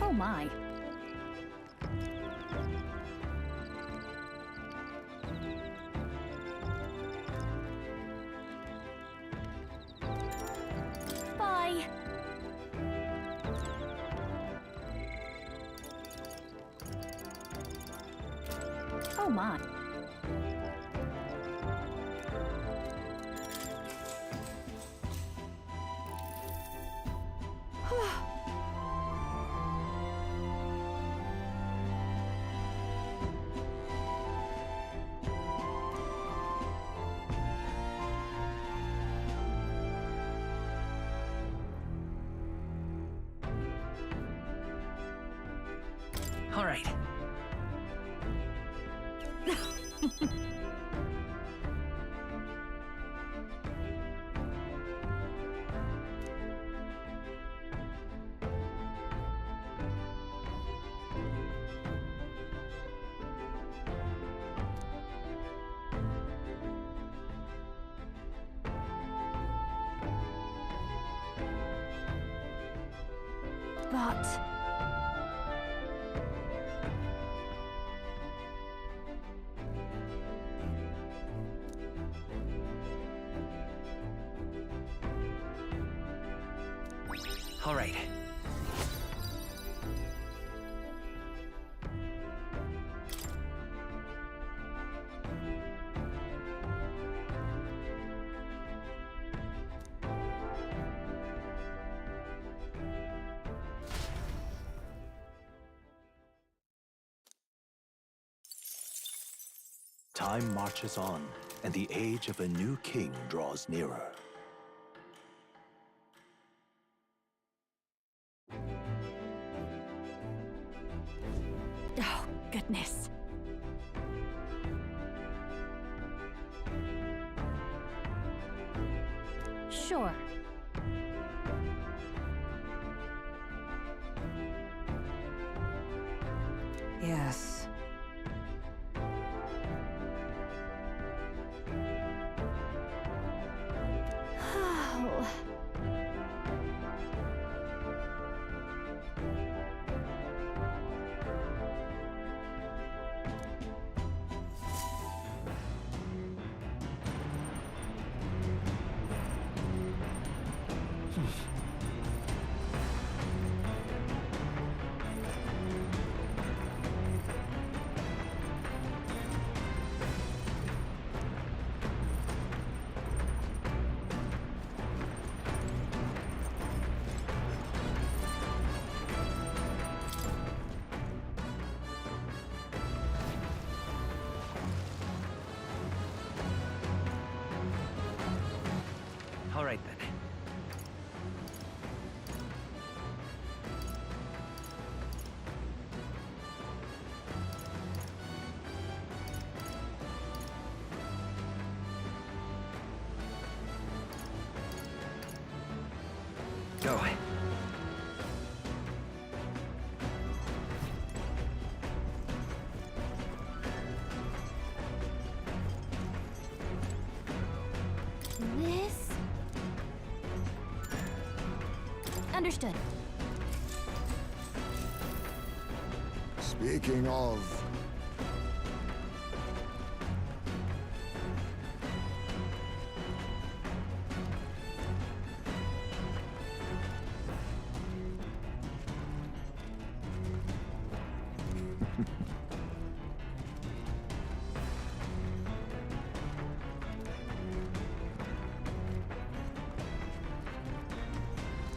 Oh my. Bye. Oh my. All right. But... All right. Time marches on, and the age of a new king draws nearer. Oh, goodness. Sure. Yes. Oh. All right then. Go. This... Understood. Speaking of...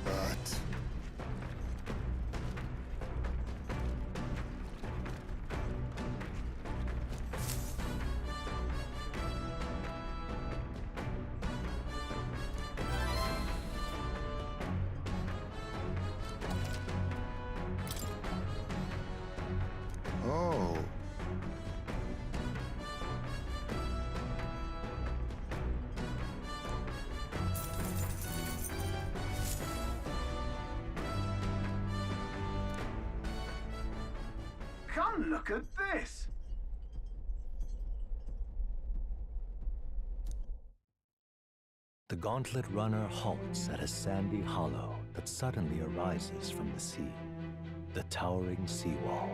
But... Oh. Come look at this! The gauntlet runner halts at a sandy hollow that suddenly arises from the sea. the towering seawall.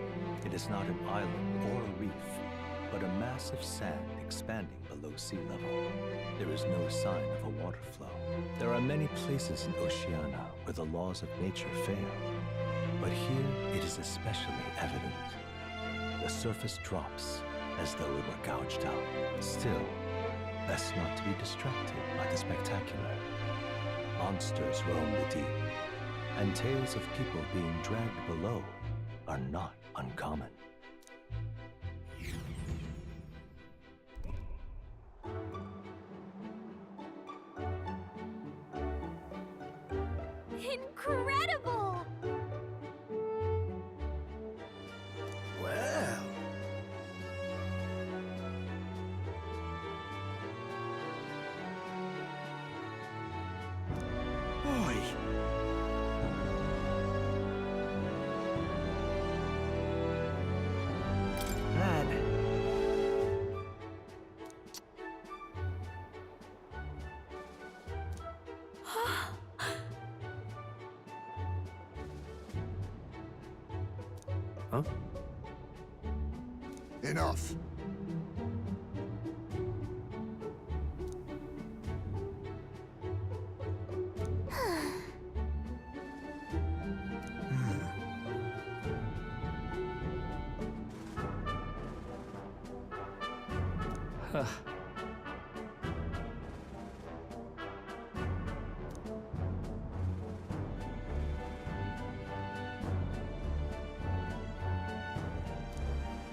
It is not an island or a reef, but a mass of sand expanding below sea level. There is no sign of a water flow. There are many places in Oceania where the laws of nature fail, but here it is especially evident. The surface drops as though it were gouged out. Still, best not to be distracted by the spectacular. Monsters roam the deep, and tales of people being dragged below are not uncommon. Incredible! Well. Oi. That... Huh? Enough. Huh.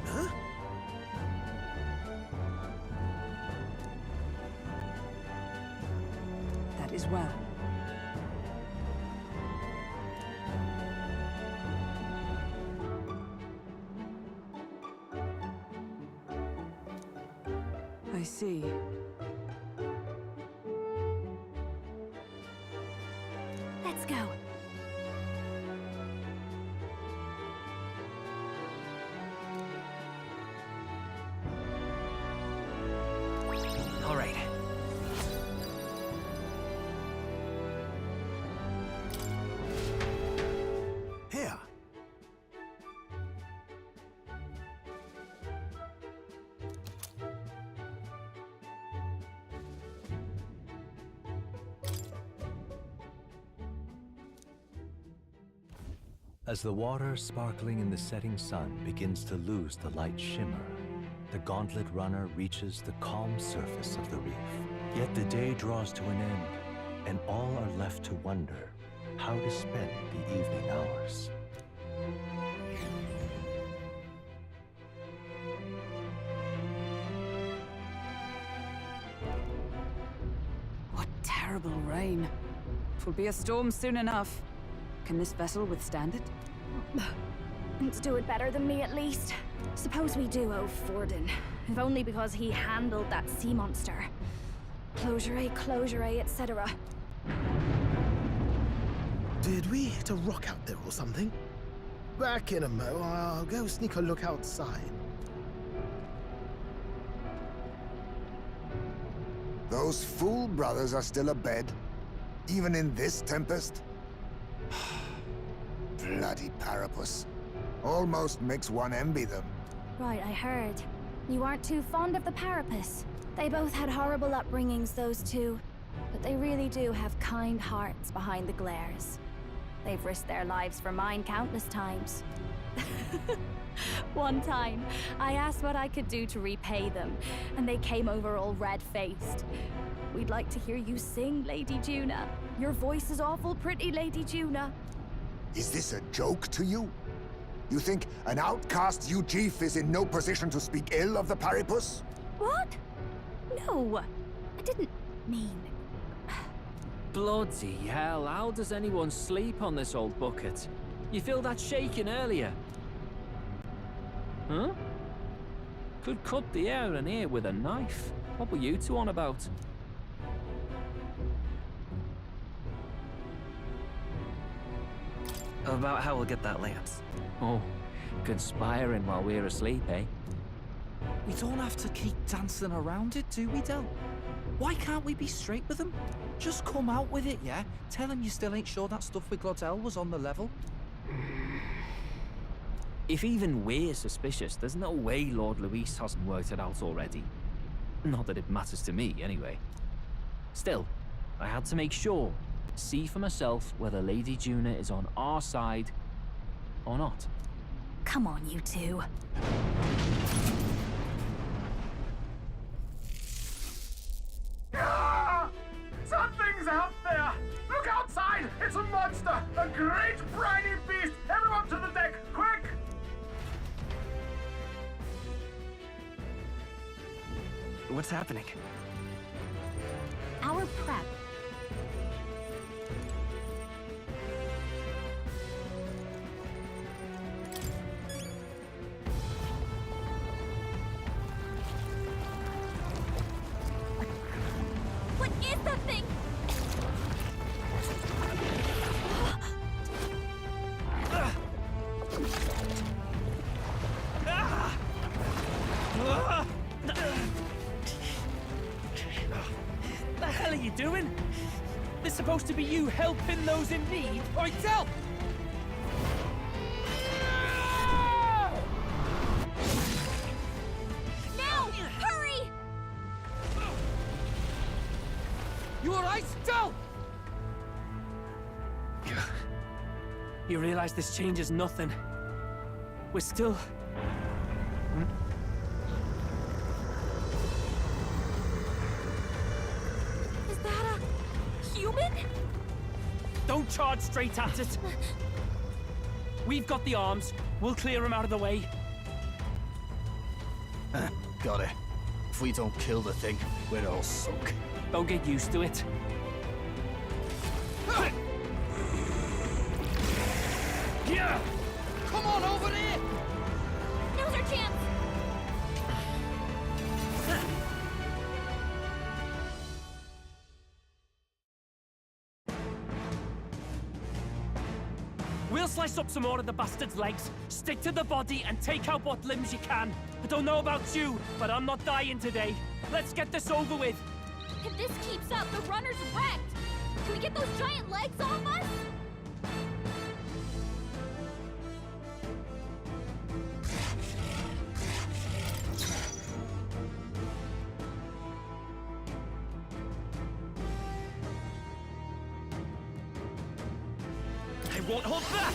Huh? That is well. I see. Let's go. All right. Here. As the water sparkling in the setting sun begins to lose the light shimmer, the gauntlet runner reaches the calm surface of the reef. Yet the day draws to an end, and all are left to wonder how to spend the evening hours. What terrible rain. 'Twill be a storm soon enough. Can this vessel withstand it? Let's do it better than me, at least. Suppose we do owe Forden, if only because he handled that sea monster. Closure, etc. Did we hit a rock out there or something? Back in a mo. I'll go sneak a look outside. Those fool brothers are still abed, even in this tempest. Bloody Parapus. Almost makes one envy them. Right, I heard. You aren't too fond of the Parapus. They both had horrible upbringings, those two. But they really do have kind hearts behind the glares. They've risked their lives for mine countless times. One time, I asked what I could do to repay them, and they came over all red-faced. We'd like to hear you sing, Lady Juna. Your voice is awful pretty, Lady Juna. Is this a joke to you? You think an outcast Ujief is in no position to speak ill of the Paripus? What? No, I didn't mean... Bloody hell, how does anyone sleep on this old bucket? You feel that shaking earlier? Huh? Could cut the air in here with a knife. What were you two on about? About how we'll get that lance. Oh, conspiring while we're asleep, eh? We don't have to keep dancing around it, do we, Del? Why can't we be straight with them? Just come out with it, yeah? Tell him you still ain't sure that stuff with Glodell was on the level. If even we're suspicious, there's no way Lord Luis hasn't worked it out already. Not that it matters to me, anyway. Still, I had to make sure, see for myself whether Lady Juna is on our side or not. Come on, you two. Something's out there! Look outside! It's a monster! A great briny beast! Everyone to the deck, quick! What's happening? Our prep. What is that thing? The hell are you doing? This supposed to be you helping those in need. Right, tell! Now! Hurry! You alright, Del? You realize this changes nothing. We're still... Is that a human? Don't charge straight at it. We've got the arms. We'll clear him out of the way. Got it. If we don't kill the thing, we're all sunk. Don't get used to it. Yeah! Come on over there! Now's our chance! We'll slice up some more of the bastard's legs, stick to the body, and take out what limbs you can. I don't know about you, but I'm not dying today. Let's get this over with. If this keeps up, the runner's wrecked! Can we get those giant legs off us? I won't hold back!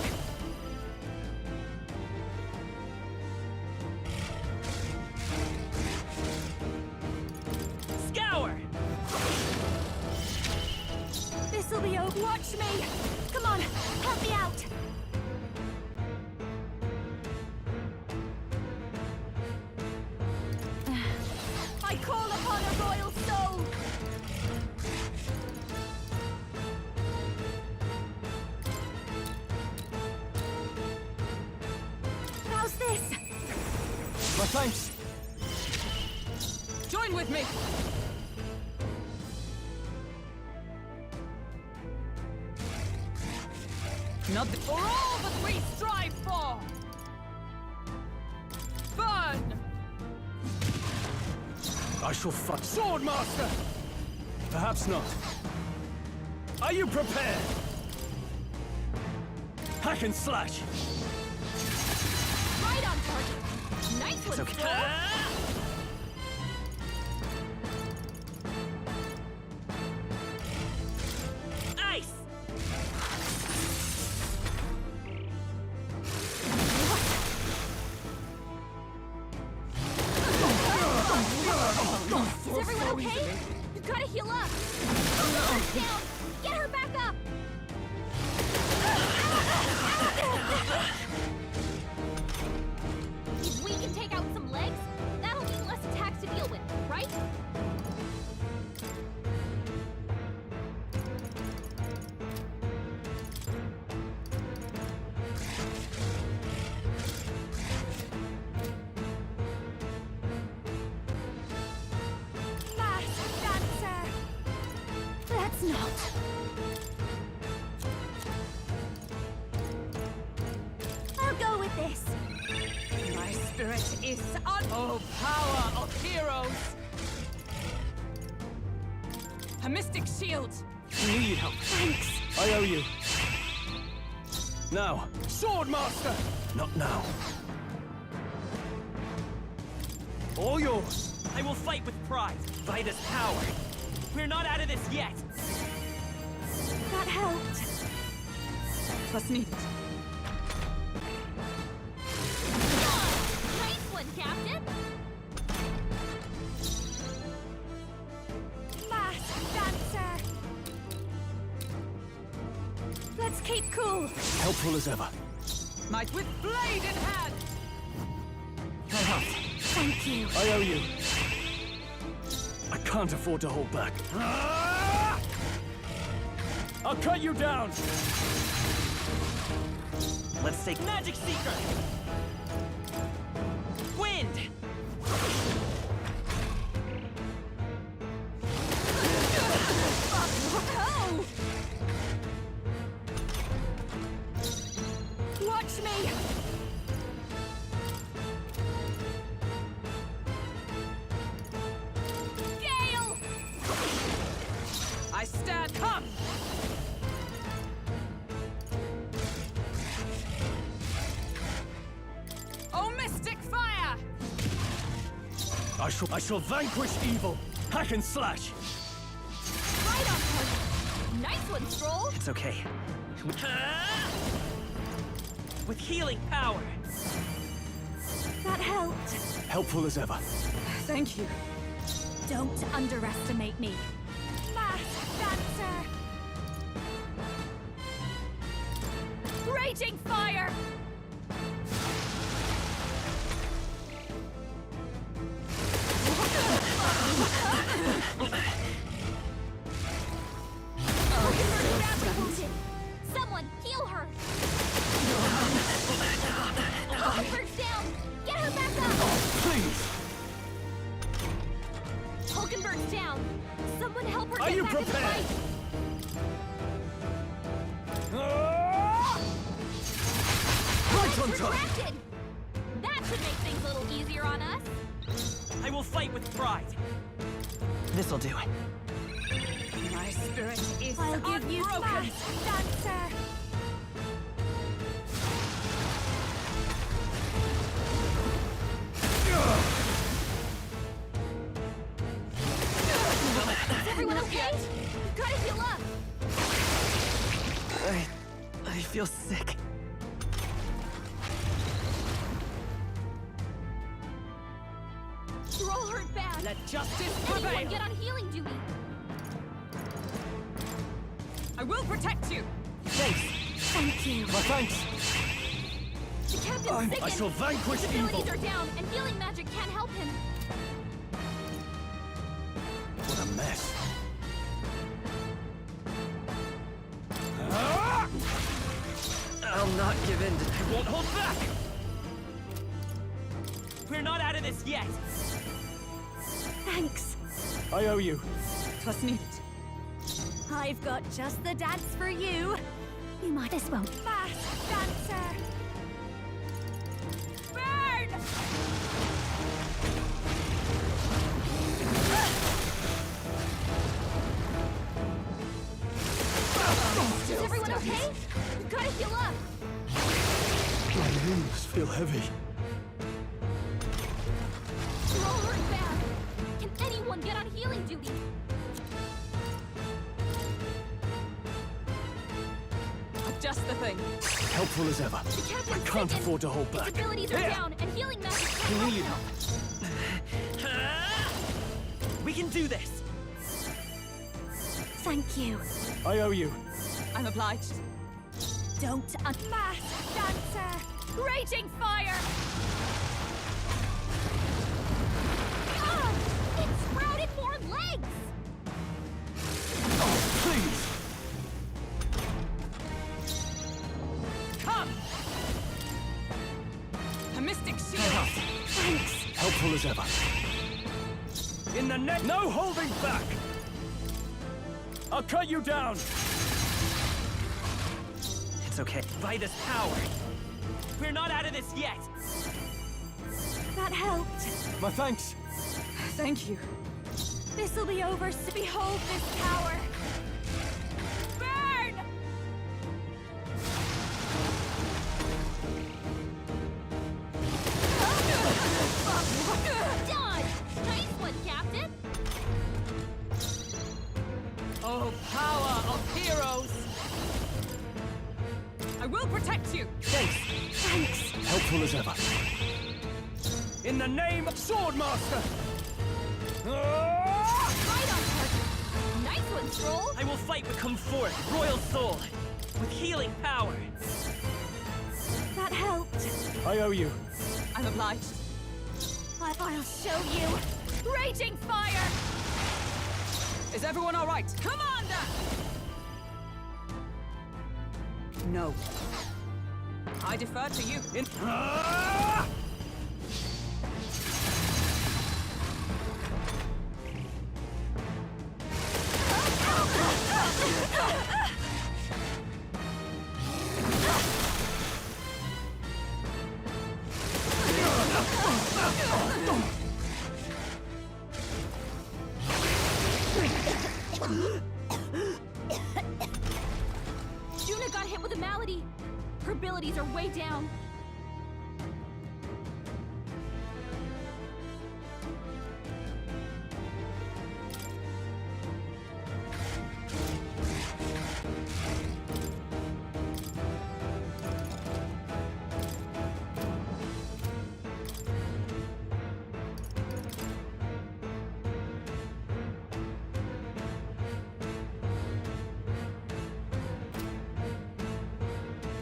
Scour! This'll be over. Watch me! Come on, help me out! I call upon a royal soul! How's this? My thanks. Join with me! Nothing for all that we strive for! Burn! I shall fight. Swordmaster! Perhaps not. Are you prepared? Hack and slash! Right on target! Nice one, Okay. Squirrel. Ice! Is everyone okay? You gotta heal up! She's down! Get her back up! If we can take out some legs, that'll mean less attacks to deal with, right? Master Dancer! Let's not. I'll go with this. My spirit is oh, power of heroes! A mystic shield! I knew you'd help. Thanks. I owe you. Now, Swordmaster! Not now. All yours. I will fight with pride. By this power. We're not out of this yet. That helped. Plus needed. Nice one, Captain! Masked Dancer! Let's keep cool. Helpful as ever. Might with blade in hand! Thank you. I owe you. I can't afford to hold back. I'll cut you down! Let's take Magic Seeker! Wind! Oh! Watch me! Gale! I stand. Come! Oh, mystic fire! I shall vanquish evil. Hack and slash. Right on point. Nice one, Stroll. It's okay. With healing power. That helped. Helpful as ever. Thank you. Don't underestimate me. Masked Dancer! Raging fire! Someone heal her! Hulkenberg's down! Get her back up! Please! Hulkenberg's down! Someone help her Are get you back in the prepared? fight! Right on time! Retracted! That should make things a little easier on us. I will fight with pride. This'll do. My spirit is I'll give you unbroken. Masked Dancer! Is everyone okay? You've gotta heal up! I feel sick. Roll her bad! Let justice Anyone prevail. get on healing duty! I will protect you. Thank you. My thanks! The captain's sick I shall vanquish his evil! abilities are down, and healing magic can't help him. What a mess. I'll not give in. I won't hold back! We're not out of this yet! Thanks. I owe you. Plus needed. I've got just the dance for you. You might as well. Masked Dancer! Burn! Is everyone okay? You've gotta heal up. My limbs feel heavy. Roll her bad. Can anyone get on healing duty? Just the thing. Helpful as ever. The captain's I can't sick and afford to hold his back. abilities are down, and healing magic can't I help need him. help. We can do this! Thank you. I owe you. I'm obliged. Don't Masked Dancer! Raging fire! Ah! It sprouted more legs! Please! Come! A mystic shield. Thanks. Helpful as ever. In the neck! No holding back! I'll cut you down! It's okay. By this power. We're not out of this yet! That helped. My thanks. Thank you. This'll be over, so behold this power. Burn! Done! We'll protect you! Thanks. Helpful as ever. In the name of Swordmaster! Right on target. Nice one, Stroll. I will fight with come forth, royal soul, with healing power. That helped. I owe you. I'm obliged. But I'll show you. Raging fire! Is everyone all right? Commander! No. I defer to you. Juna got hit with a malady. Her abilities are way down.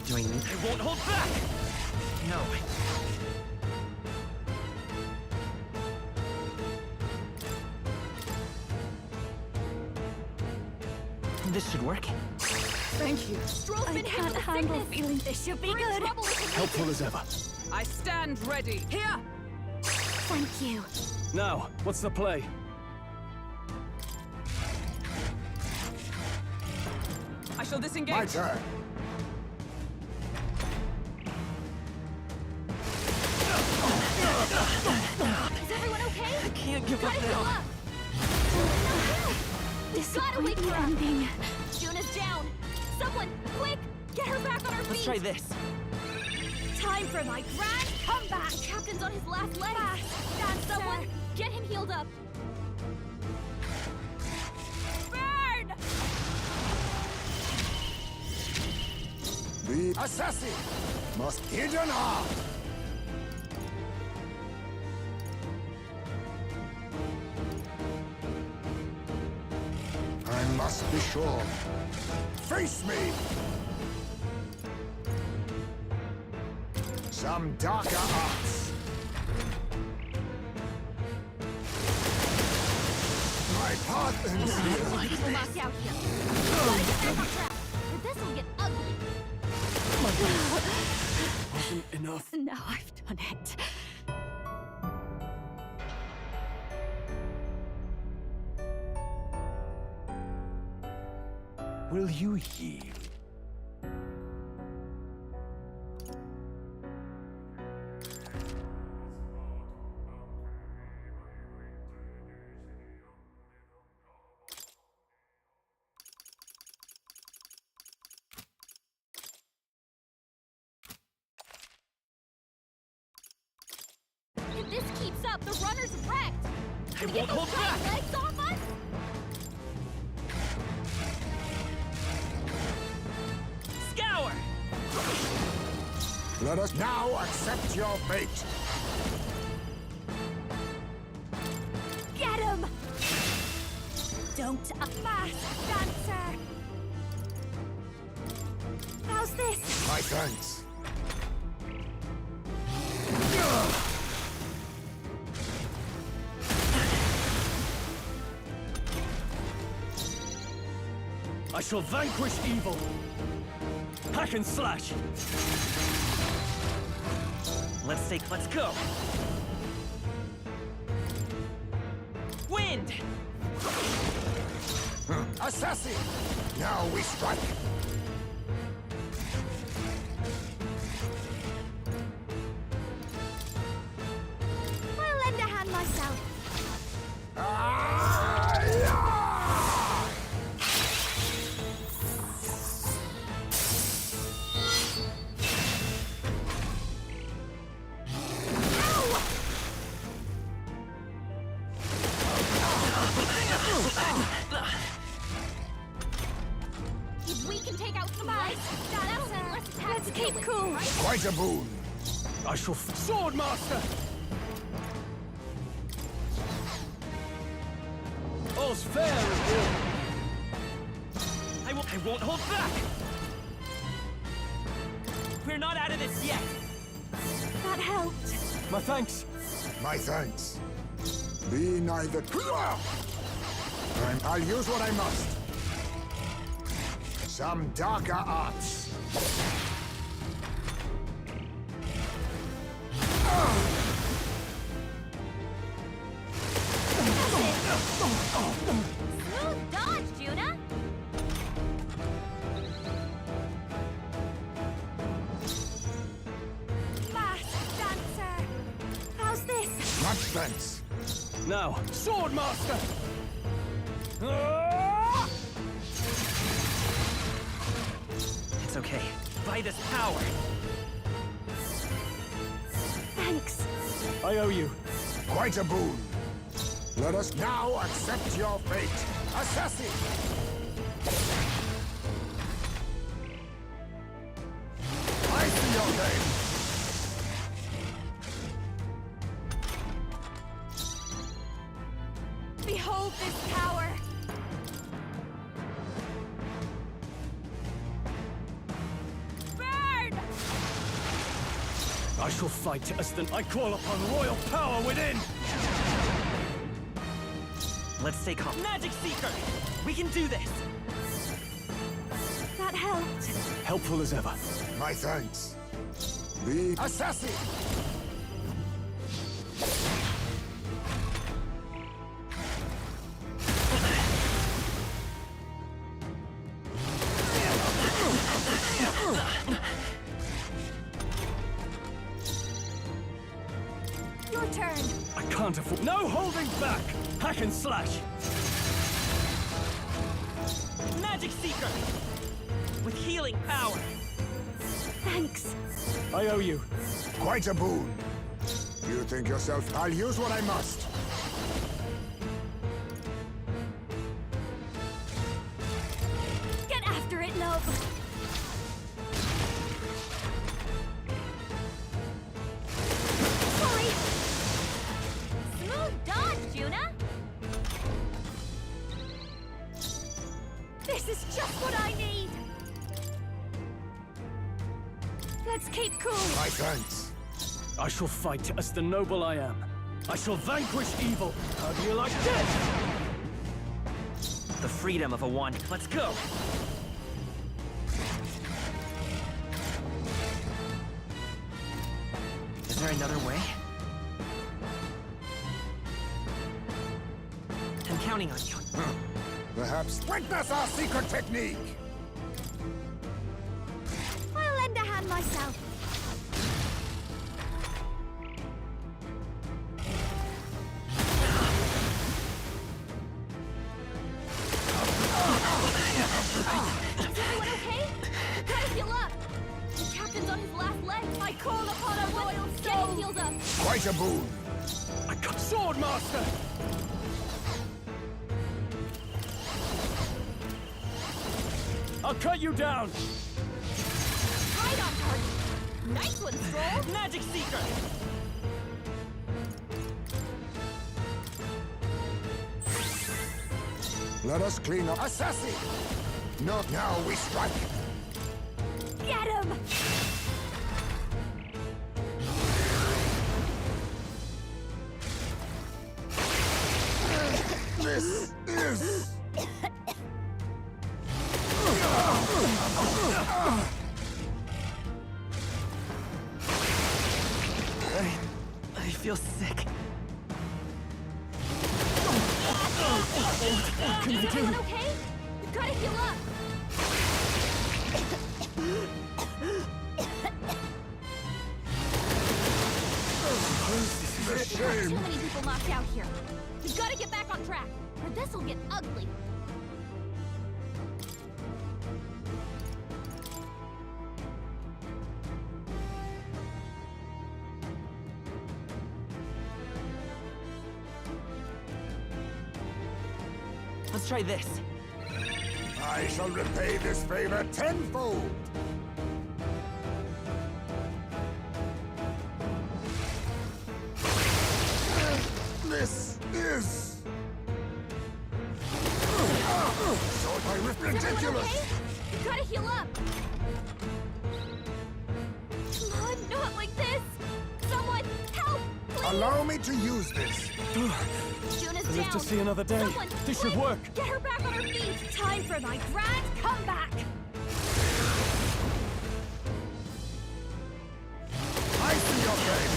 I won't hold back! No. This should work. Thank you. Stroll's been hit with a sickness. Feeling this should be good. Helpful as ever. I stand ready. Here! Thank you. Now, what's the play? I shall disengage. My turn. Is everyone okay? I can't give up Gotta heal now. up. This gotta wait for ending. Juna's down. Someone, quick, get her back on her feet. Let's try this. Time for my grand comeback. The captain's on his last leg. Fast, someone, get him healed up. Burn! The assassin must hidden are. I must be sure. Face me! Some darker arts. My path ends here. People knocked out here. Gotta get back on track, or this'll get ugly. Wasn't enough. Now I've done it. Will you yield? If this keeps up, the runner's wrecked. I Can we won't get hold those back! giant legs off us? Scour! Let us now accept your fate. Get him! Don't fast, dancer! How's this? My thanks. I shall vanquish evil. Hack and slash. Let's go. Wind! Assassin! Now we strike. I'll lend a hand myself. If we can take out some lights, let's keep cool. Quite a boon. I shall Sword Master! All's fair and good. I won't hold back! We're not out of this yet! That helped. My thanks. My thanks. Be neither... I'll use what I must. Some darker arts. Smooth dodge, Juna. Fast dancer. How's this? Much thanks. Now, Sword Master! It's okay. By this power! Thanks. I owe you. Quite a boon. Let us now accept your fate. Assassin! I see your name. Behold this power. Burn! I shall fight as I call upon royal power within! Let's stay calm. Magic Seeker! We can do this! That helped. Helpful as ever. My thanks. The assassin! Your turn. I can't afford... No holding back! Hack and slash! Magic Seeker! With healing power! Thanks. I owe you. Quite a boon. You think yourself, I'll use what I must. Get after it, love. Sorry. Smooth dodge, Juna. This is just what I need. Let's keep cool. My thanks. I shall fight as the noble I am. I shall vanquish evil. How do you like this? The freedom of a wand. Let's go! Is there another way? I'm counting on you. Perhaps witness our secret technique! I'll lend a hand myself. Is everyone okay? Gotta heal up. The captain's on his last leg. I call upon a royal soul. Getting healed up. Quite a boon. I got Sword Master! I'll cut you down! Right on target. Nice one, Stroll. Magic Seeker! Let us clean up. Assassin! No, now we strike. Get him! This is... I feel sick. Is everyone okay? You gotta heal up. The shame. Too many people knocked out here. We gotta get back on track, or this'll get ugly. Let's try this. I shall repay this favor tenfold. Ridiculous! Okay? You gotta heal up! Come on, not like this! Someone, help! Please! Allow me to use this. Juna's Live down! to see another day. Someone, This should quick, work. Get her back on her feet! Time for my grand comeback! I see your game.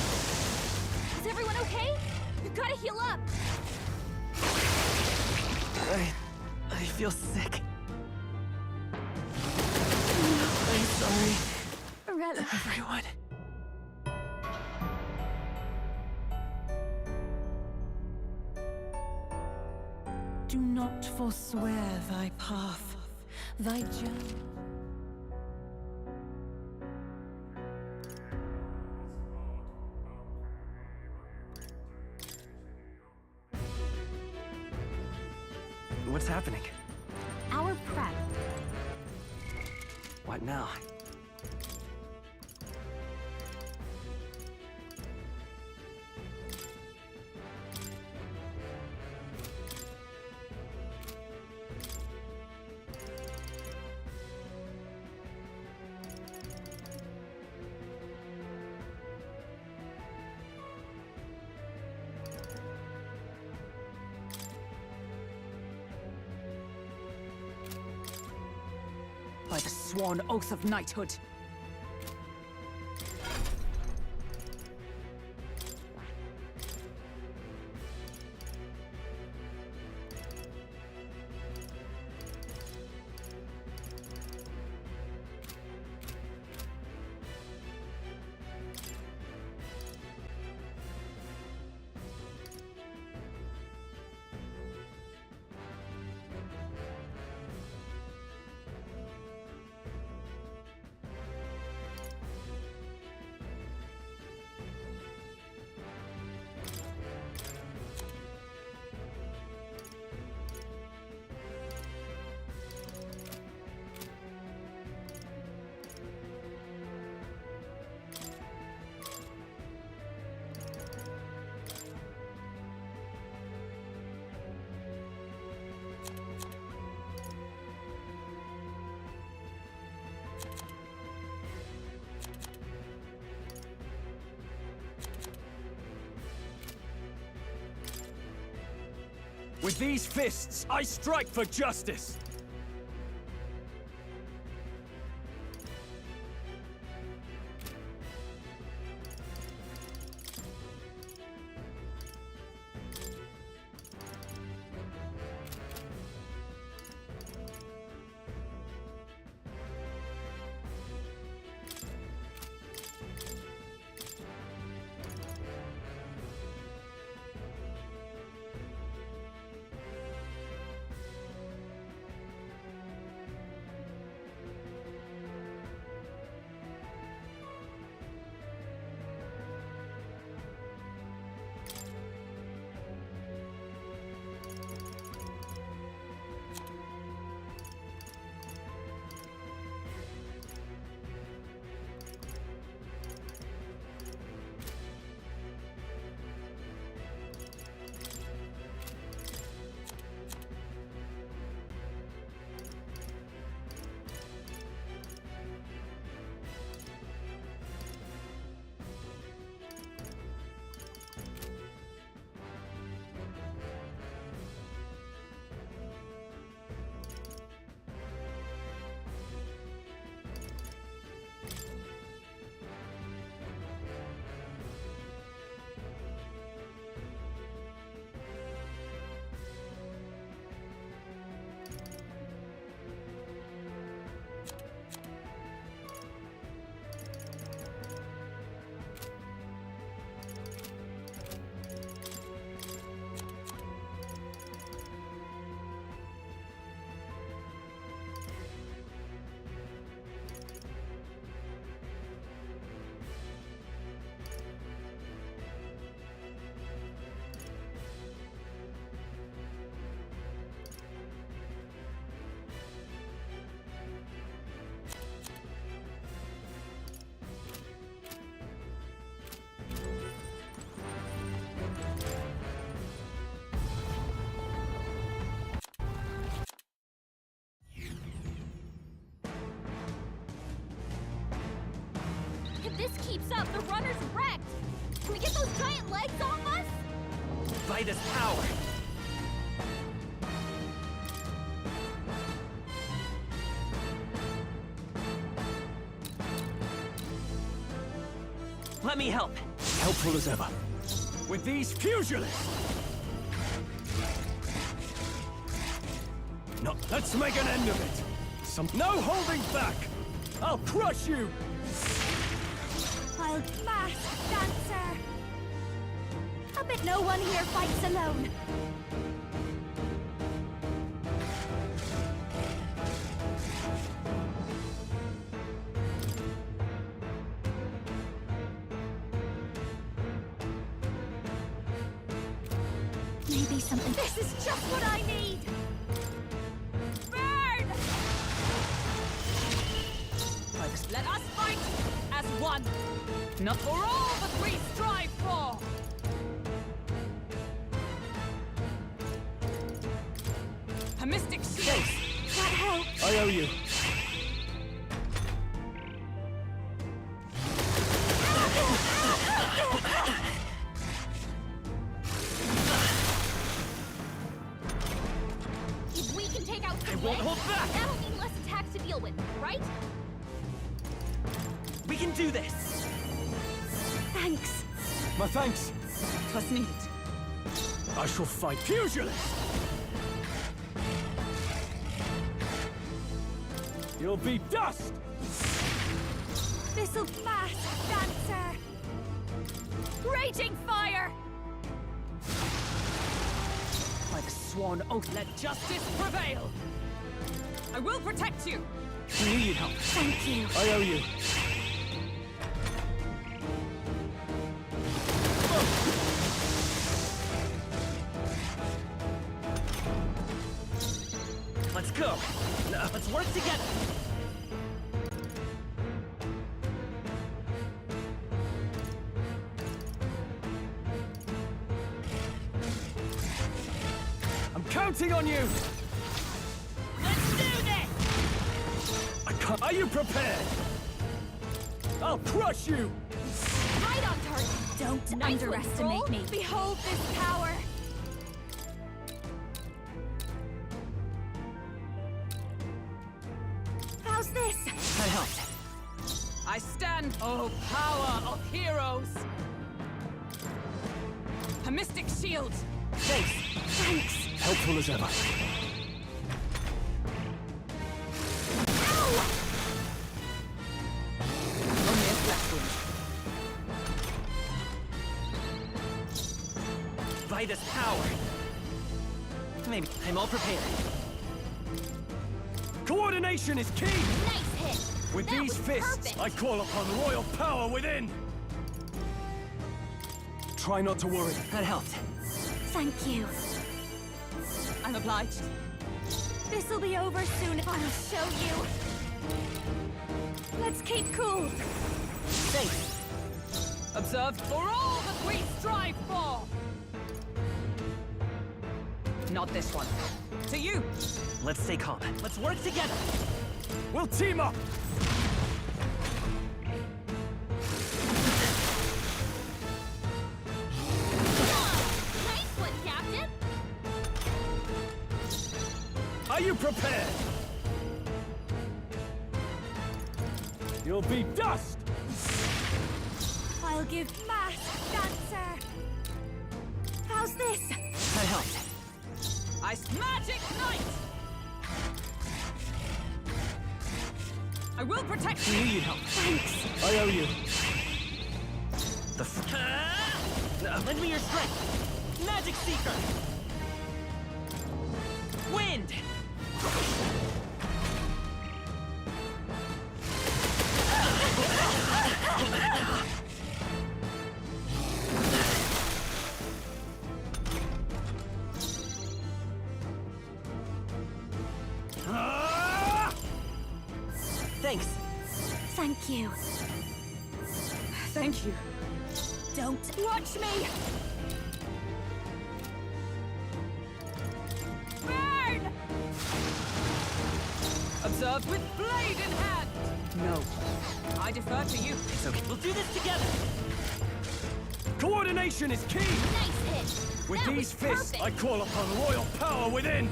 Is everyone okay? You gotta heal up! I feel sick. I'm sorry, Rella. everyone. Do not forswear thy path, thy journey. What's happening? Our prep. What now? By the sworn oath of knighthood. With these fists, I strike for justice! this keeps up, the runner's wrecked! Can we get those giant legs off us? By this power! Let me help. Helpful as ever. With these fusionists! No, let's make an end of it! No holding back! I'll crush you! I'll mass dancer! I bet no one here fights alone. Maybe something. This is just what I need! Burn! Let us fight as one. Not for all that we strive for. A mystic shield. That helps. I owe you. If we can take out I some won't legs, hold back! that'll mean less attacks to deal with, right? We can do this! Thanks. My thanks. 'Twas needed. I shall fight fusionists! You'll be dust! This'll mass dancer. Raging fire! By the sworn oath, let justice prevail. I will protect you. I knew you'd help. Thank you. I owe you. Let's go! Let's work together! I'm counting on you! Let's do this! I can't. Are you prepared? I'll crush you! Right on target. Don't underestimate me. Behold this power. How's this? I helped. I stand, oh power of heroes. A mystic shield. Thanks! Thanks. Helpful as ever. Ow! Only a flesh wound. By this power! Maybe I'm all prepared. Coordination is key! Nice hit. With That these was fists, perfect. I call upon royal power within! Try not to worry. That helped. Thank you. I'm obliged. This'll be over soon. I'll show you. Let's keep cool. Thanks! Observed for all that we strive for. Not this one. To you. Let's stay calm. Let's work together! We'll team up! Nice one, Captain. Are you prepared? You'll be dust! I'll give mass dancer. How's this? That helped. Magic Knight! I will protect I you. knew you'd help. Thanks. I owe you. Lend me your strength! Magic Seeker! Wind! Thanks. Thank you. Thank you. Don't watch me. Burn! Observed with blade in hand. No. I defer to you. It's okay. We'll do this together! Coordination is key! Nice hit! With That these was fists, perfect. I call upon royal power within!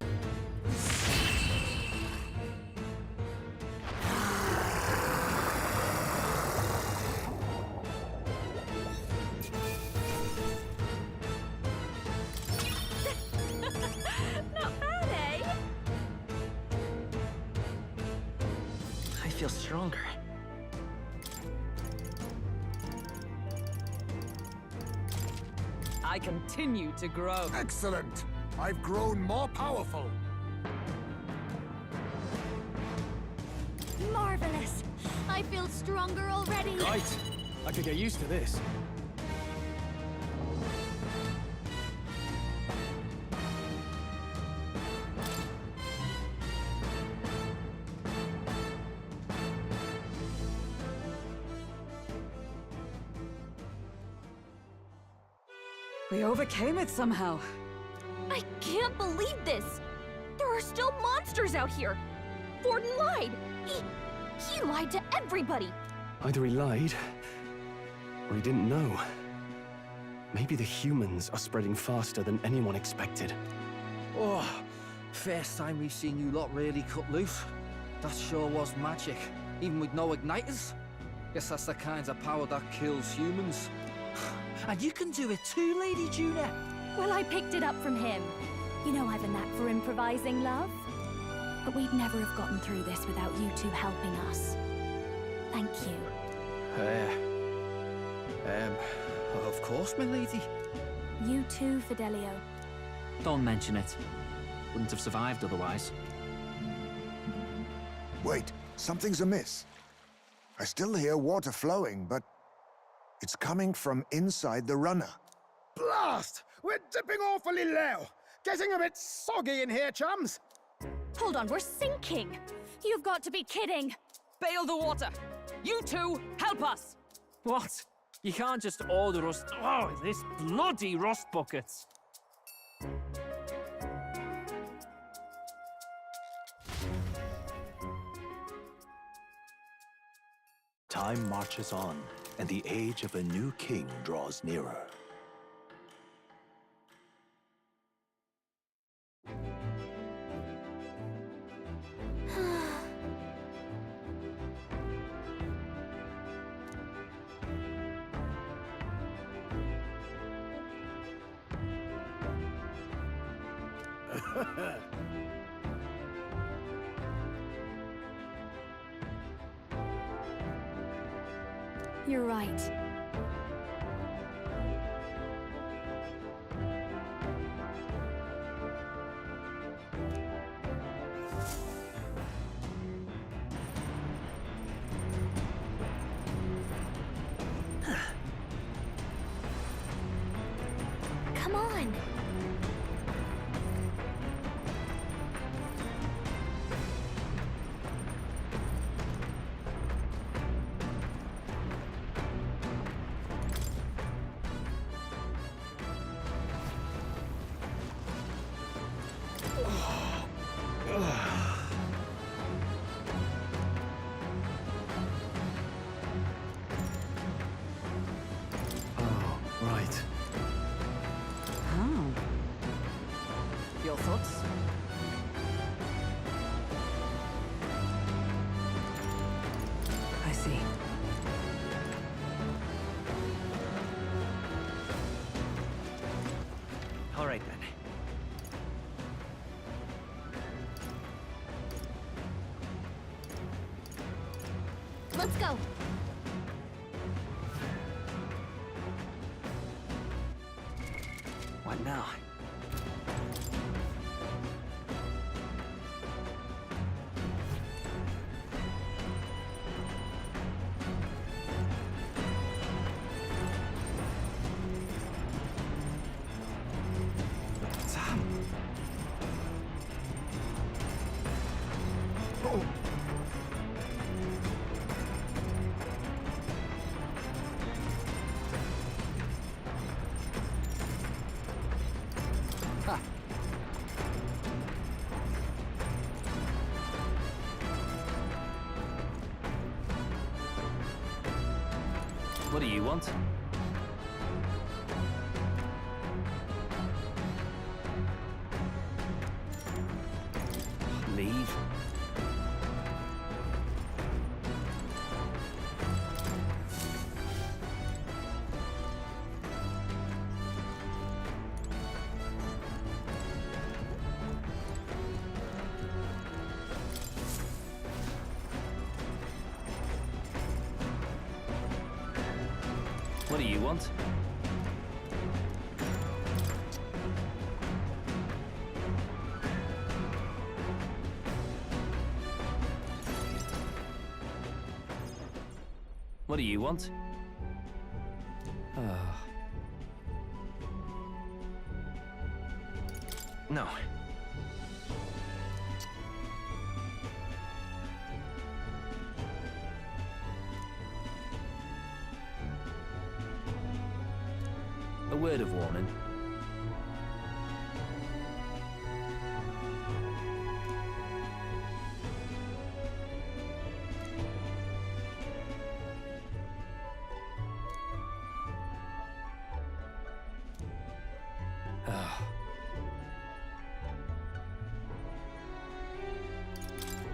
Not bad, eh? I feel stronger. I continue to grow. Excellent! I've grown more powerful. Marvelous! I feel stronger already. Right. I could get used to this. We overcame it somehow. I can't believe this! There are still monsters out here! Forden lied! He lied to everybody! Either he lied, or he didn't know. Maybe the humans are spreading faster than anyone expected. Oh, first time we've seen you lot really cut loose. That sure was magic, even with no igniters. Guess that's the kind of power that kills humans. And you can do it too, Lady Juna. Well, I picked it up from him. You know I've a knack for improvising, love. But we'd never have gotten through this without you two helping us. Thank you. Of course, my lady. You too, Fidelio. Don't mention it. Wouldn't have survived otherwise. Wait, something's amiss. I still hear water flowing, but it's coming from inside the runner. Blast! We're dipping awfully low. Getting a bit soggy in here, chums. Hold on, we're sinking! You've got to be kidding! Bail the water! You two, help us! What? You can't just order us... Oh, this bloody rust buckets! Time marches on, and the age of a new king draws nearer. You're right. Come on! Oh, right. Oh. Your thoughts? I see. All right, then. Let's go! What now? Sam! Oh, What do you want? Leave? What do you want? What do you want? No. A word of warning.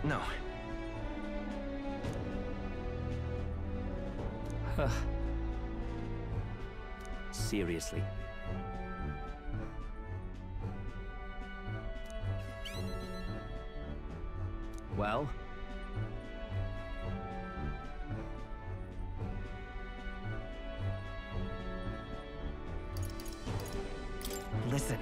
No. Seriously. Well? Listen.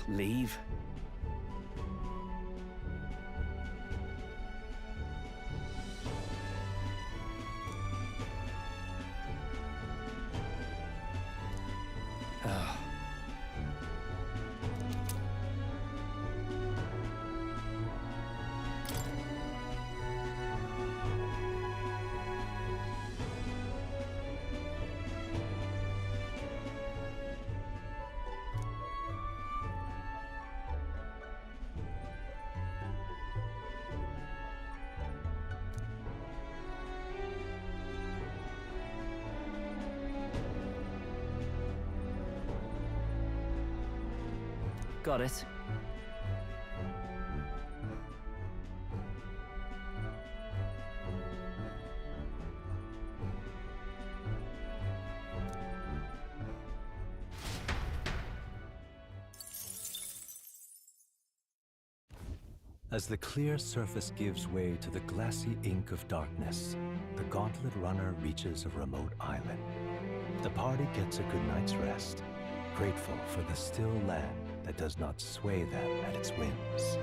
Leave? Got it. As the clear surface gives way to the glassy ink of darkness, the gauntlet runner reaches a remote island. The party gets a good night's rest, grateful for the still land that does not sway them at its whims.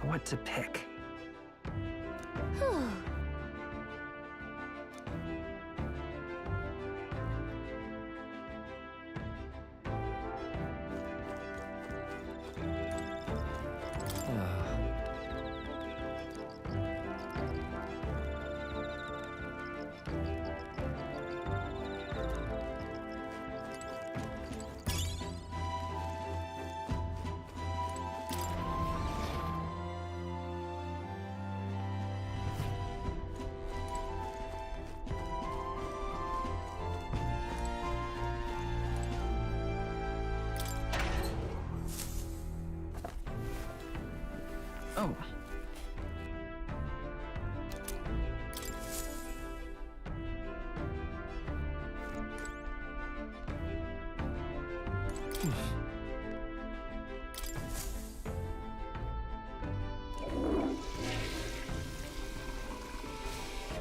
What to pick? Oh.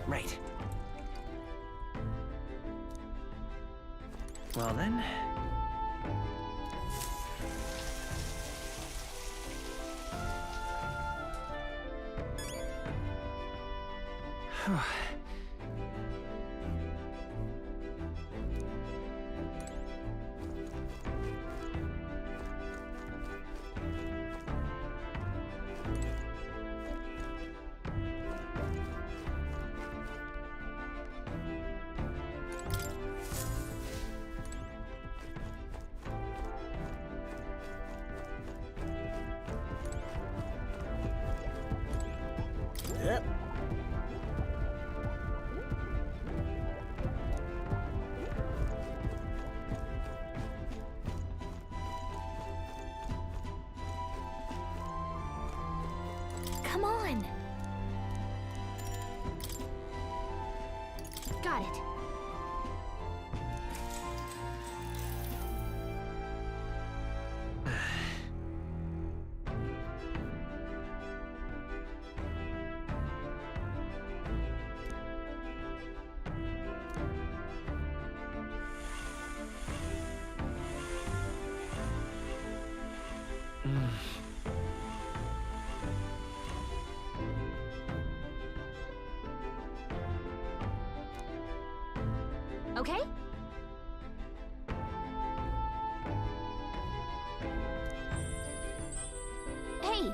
Right. Well then. Yep. Come on. Got it. Okay? Hey!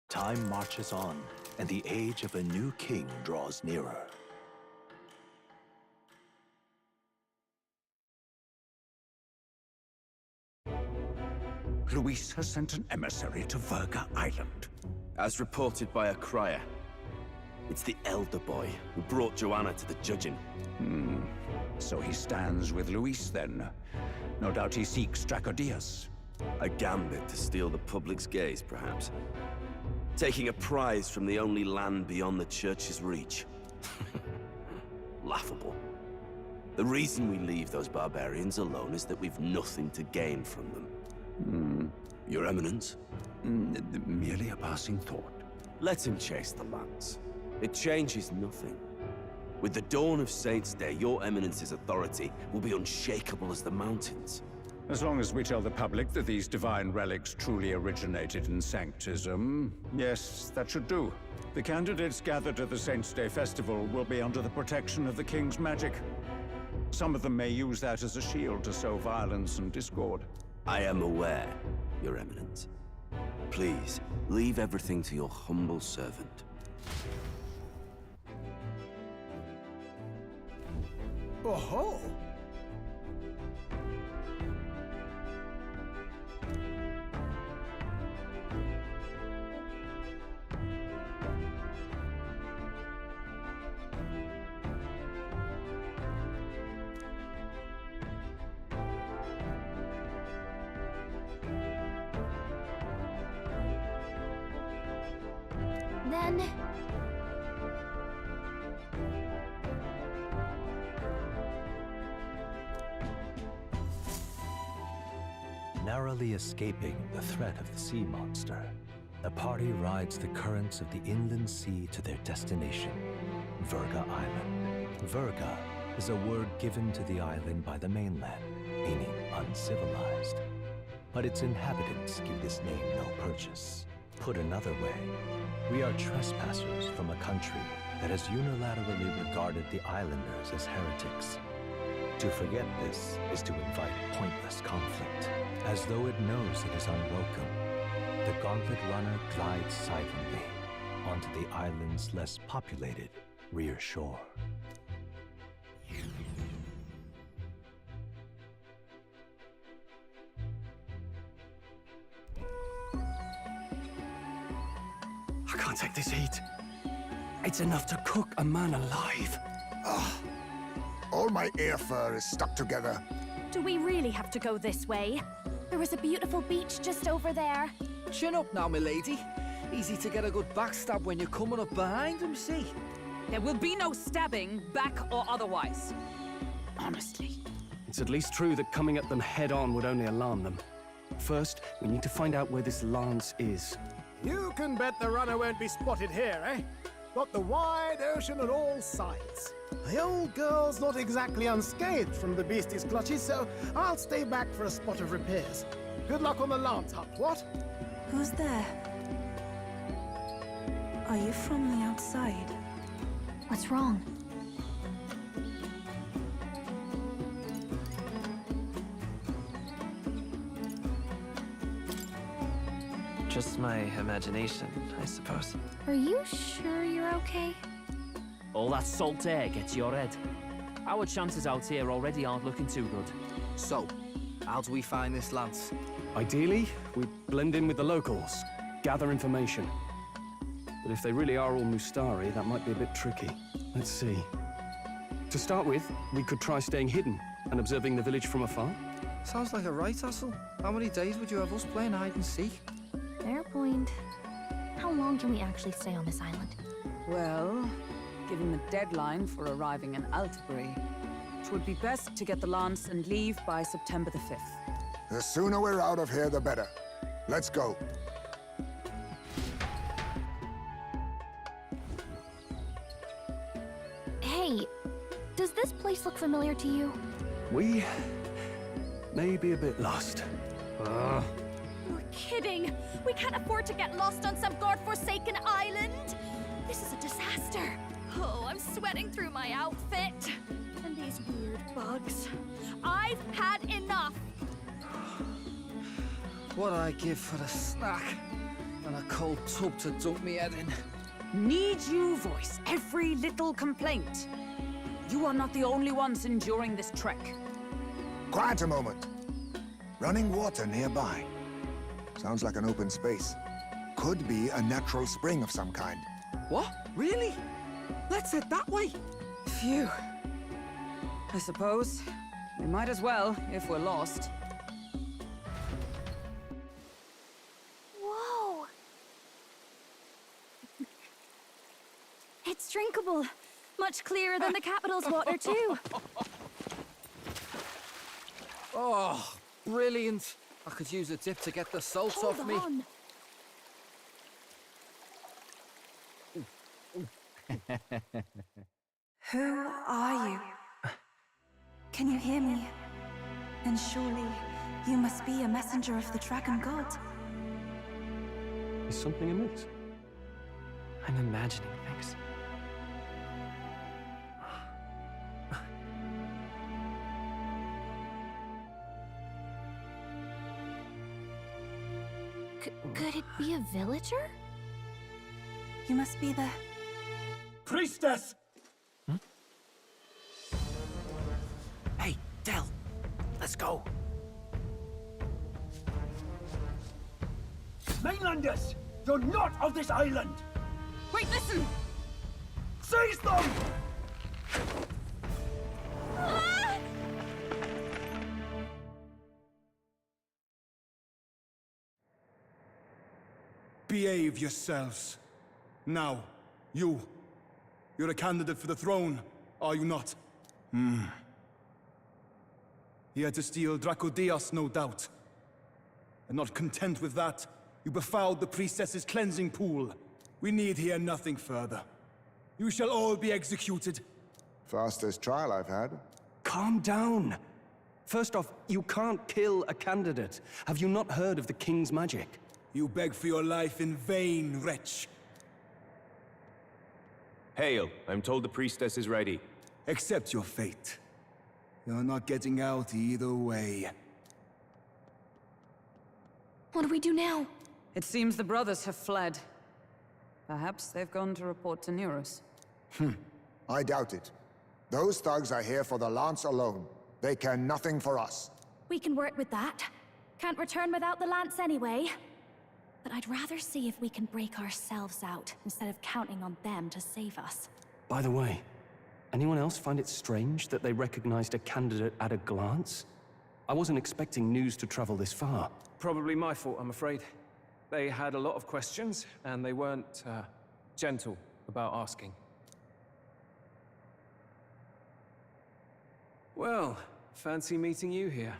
Time marches on, and the age of a new king draws nearer. Luis has sent an emissary to Verga Island. As reported by a crier. It's the elder boy who brought Joanna to the judging. So he stands with Luis then. No doubt he seeks Dracodias. A gambit to steal the public's gaze, perhaps. Taking a prize from the only land beyond the church's reach. Laughable. The reason we leave those barbarians alone is that we've nothing to gain from them. Your Eminence? Merely a passing thought. Let him chase the lands. It changes nothing. With the dawn of Saints' Day, your Eminence's authority will be unshakable as the mountains. As long as we tell the public that these divine relics truly originated in Sanctism, yes, that should do. The candidates gathered at the Saints' Day Festival will be under the protection of the King's magic. Some of them may use that as a shield to sow violence and discord. I am aware, Your Eminence. Please, leave everything to your humble servant. Oh-ho! Then... Narrowly escaping the threat of the sea monster, the party rides the currents of the inland sea to their destination, Verga Island. Verga is a word given to the island by the mainland, meaning uncivilized. But its inhabitants give this name no purchase. Put another way, we are trespassers from a country that has unilaterally regarded the islanders as heretics. To forget this is to invite pointless conflict, as though it knows it is unwelcome. The Gauntlet Runner glides silently onto the island's less populated rear shore. I can't take this heat. It's enough to cook a man alive. All my ear fur is stuck together. Do we really have to go this way? There was a beautiful beach just over there. Chin up now, milady. Easy to get a good backstab when you're coming up behind him, see? There will be no stabbing, back or otherwise. Honestly. It's at least true that coming at them head-on would only alarm them. First, we need to find out where this lance is. You can bet the runner won't be spotted here, eh? Got the wide ocean on all sides. The old girl's not exactly unscathed from the beastie's clutches, so I'll stay back for a spot of repairs. Good luck on the lance hunt, what? Who's there? Are you from the outside? What's wrong? Just my imagination, I suppose. Are you sure you're okay? All that salt air gets your head. Our chances out here already aren't looking too good. So, how do we find this, Lance? Ideally, we blend in with the locals, gather information. But if they really are all Mustari, that might be a bit tricky. Let's see. To start with, we could try staying hidden and observing the village from afar. Sounds like a right hustle. How many days would you have us playing hide and seek? Fair point. How long can we actually stay on this island? Well, given the deadline for arriving in Altabury, it would be best to get the lance and leave by September the 5th. The sooner we're out of here, the better. Let's go. Hey, does this place look familiar to you? We may be a bit lost. You're kidding! We can't afford to get lost on some godforsaken island! This is a disaster! Oh, I'm sweating through my outfit. And these weird bugs. I've had enough! What'd I give for a snack? And a cold tub to dunk me head in. Need you voice every little complaint. You are not the only ones enduring this trek. Quiet a moment. Running water nearby. Sounds like an open space. Could be a natural spring of some kind. What? Really? Let's head that way. Phew. I suppose we might as well if we're lost. Whoa! It's drinkable. Much clearer than the capital's water, too. Oh, brilliant. I could use a dip to get the salt Hold off me. on. Who are you? Can you hear me? Then surely you must be a messenger of the Dragon God. Is something amiss? I'm imagining things. Could it be a villager? You must be the... Priestess! Hey, Del, let's go. Mainlanders! You're not of this island! Wait, listen! Seize them! Behave yourselves. Now, you're a candidate for the throne, are you not? Here to steal Dracodias, no doubt. And not content with that, you befouled the priestess's cleansing pool. We need hear nothing further. You shall all be executed. Fastest trial I've had. Calm down. First off, you can't kill a candidate. Have you not heard of the king's magic? You beg for your life in vain, wretch. Hail, I'm told the priestess is ready. Accept your fate. You're not getting out either way. What do we do now? It seems the brothers have fled. Perhaps they've gone to report to Neros. I doubt it. Those thugs are here for the lance alone. They care nothing for us. We can work with that. Can't return without the lance anyway. But I'd rather see if we can break ourselves out, instead of counting on them to save us. By the way, anyone else find it strange that they recognized a candidate at a glance? I wasn't expecting news to travel this far. Probably my fault, I'm afraid. They had a lot of questions, and they weren't, gentle about asking. Well, fancy meeting you here.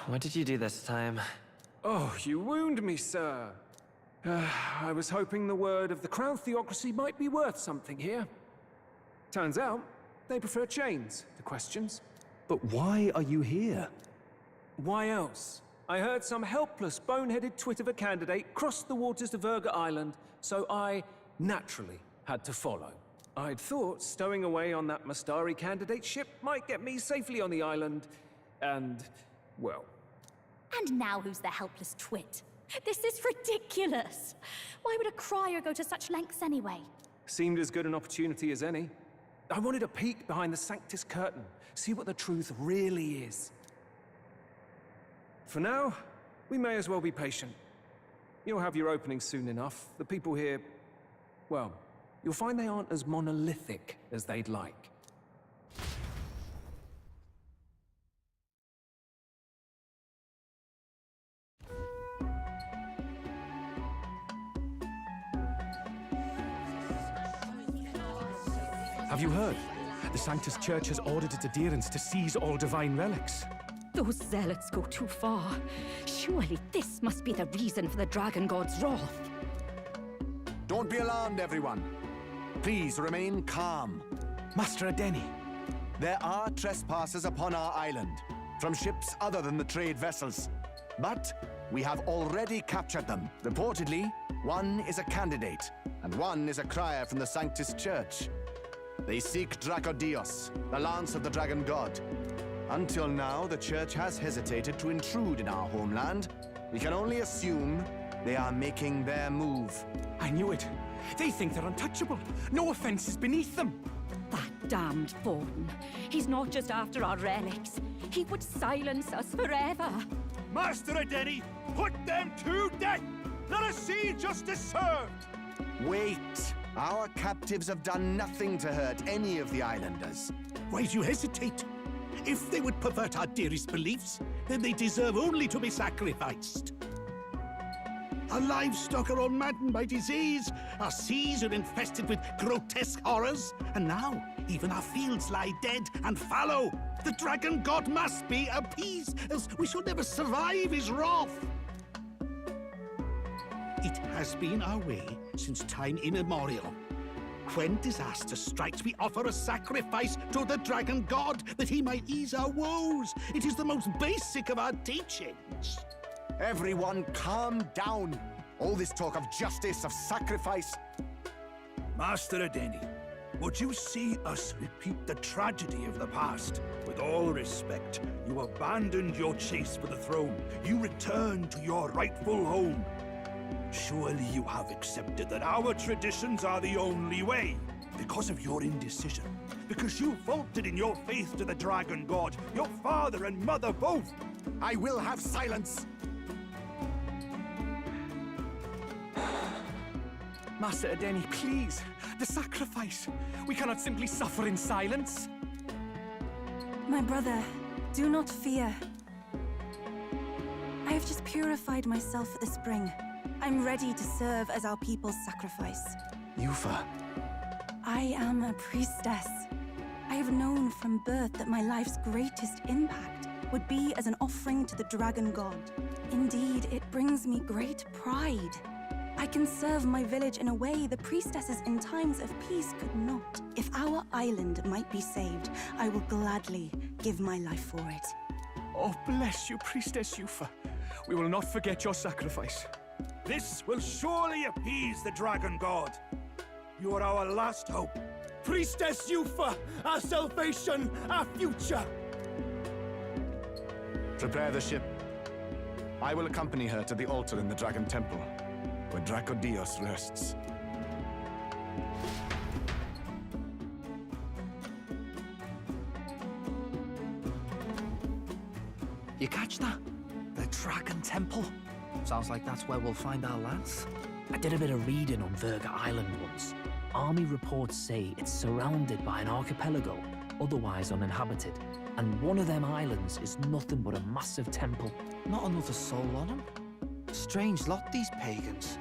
What did you do this time? Oh, you wound me, sir. I was hoping the word of the Crown Theocracy might be worth something here. Turns out, they prefer chains to questions. But why are you here? Why else? I heard some helpless, boneheaded twit of a candidate crossed the waters of Virga Island, so I naturally had to follow. I'd thought stowing away on that Mastari candidate ship might get me safely on the island, and, well... And now who's the helpless twit? This is ridiculous! Why would a crier go to such lengths anyway? Seemed as good an opportunity as any. I wanted a peek behind the Sanctus curtain, see what the truth really is. For now, we may as well be patient. You'll have your opening soon enough. The people here, well, you'll find they aren't as monolithic as they'd like. Have you heard? The Sanctus Church has ordered its adherents to seize all divine relics. Those zealots go too far. Surely this must be the reason for the Dragon God's wrath. Don't be alarmed, everyone. Please remain calm. Master Adeni. There are trespassers upon our island, from ships other than the trade vessels. But we have already captured them. Reportedly, one is a candidate, and one is a crier from the Sanctus Church. They seek Dracodios, the lance of the Dragon God. Until now, the Church has hesitated to intrude in our homeland. We can only assume they are making their move. I knew it. They think they're untouchable. No offense is beneath them. That damned Thornton. He's not just after our relics. He would silence us forever. Master Adeni, put them to death! Let us see justice served! Wait! Our captives have done nothing to hurt any of the islanders. Why do you hesitate? If they would pervert our dearest beliefs, then they deserve only to be sacrificed. Our livestock are all maddened by disease, our seas are infested with grotesque horrors, and now even our fields lie dead and fallow. The Dragon God must be appeased, else we shall never survive his wrath. It has been our way since time immemorial. When disaster strikes, we offer a sacrifice to the Dragon God that he might ease our woes. It is the most basic of our teachings. Everyone calm down. All this talk of justice, of sacrifice. Master Adeni, would you see us repeat the tragedy of the past? With all respect, you abandoned your chase for the throne. You returned to your rightful home. Surely you have accepted that our traditions are the only way. Because of your indecision. Because you faltered in your faith to the Dragon God. Your father and mother both. I will have silence. Master Adeni, please. The sacrifice. We cannot simply suffer in silence. My brother, do not fear. I have just purified myself for the spring. I'm ready to serve as our people's sacrifice. Yufa. I am a priestess. I have known from birth that my life's greatest impact would be as an offering to the Dragon God. Indeed, it brings me great pride. I can serve my village in a way the priestesses in times of peace could not. If our island might be saved, I will gladly give my life for it. Oh, bless you, Priestess Yufa. We will not forget your sacrifice. This will surely appease the Dragon God. You are our last hope. Priestess Yufa, our salvation, our future. Prepare the ship. I will accompany her to the altar in the Dragon Temple, where Dracodios rests. You catch that? The Dragon Temple. Sounds like that's where we'll find our lance. I did a bit of reading on Virga Island once. Army reports say it's surrounded by an archipelago, otherwise uninhabited. And one of them islands is nothing but a massive temple. Not another soul on them. Strange lot, these pagans.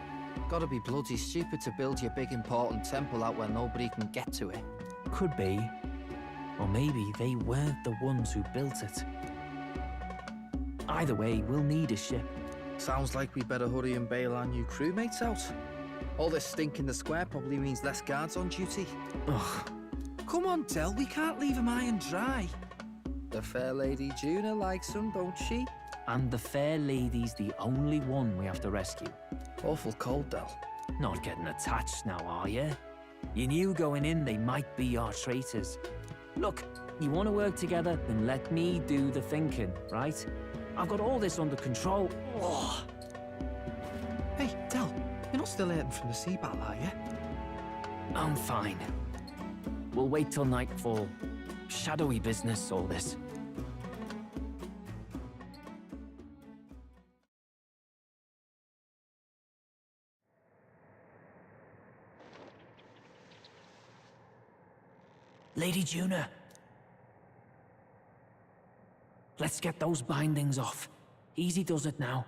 Gotta be bloody stupid to build your big important temple out where nobody can get to it. Could be. Or maybe they weren't the ones who built it. Either way, we'll need a ship. Sounds like we better hurry and bail our new crewmates out. All this stink in the square probably means less guards on duty. Ugh. Come on, Del, we can't leave them high and dry. The fair lady Juna likes them, don't she? And the fair lady's the only one we have to rescue. Awful cold, Del. Not getting attached now, are you? You knew going in they might be our traitors. Look, you want to work together, then let me do the thinking, right? I've got all this under control. Oh. Hey, Del, you're not still hurting from the sea battle, are you? I'm fine. We'll wait till nightfall. Shadowy business, all this. Lady Juna. Let's get those bindings off. Easy does it now.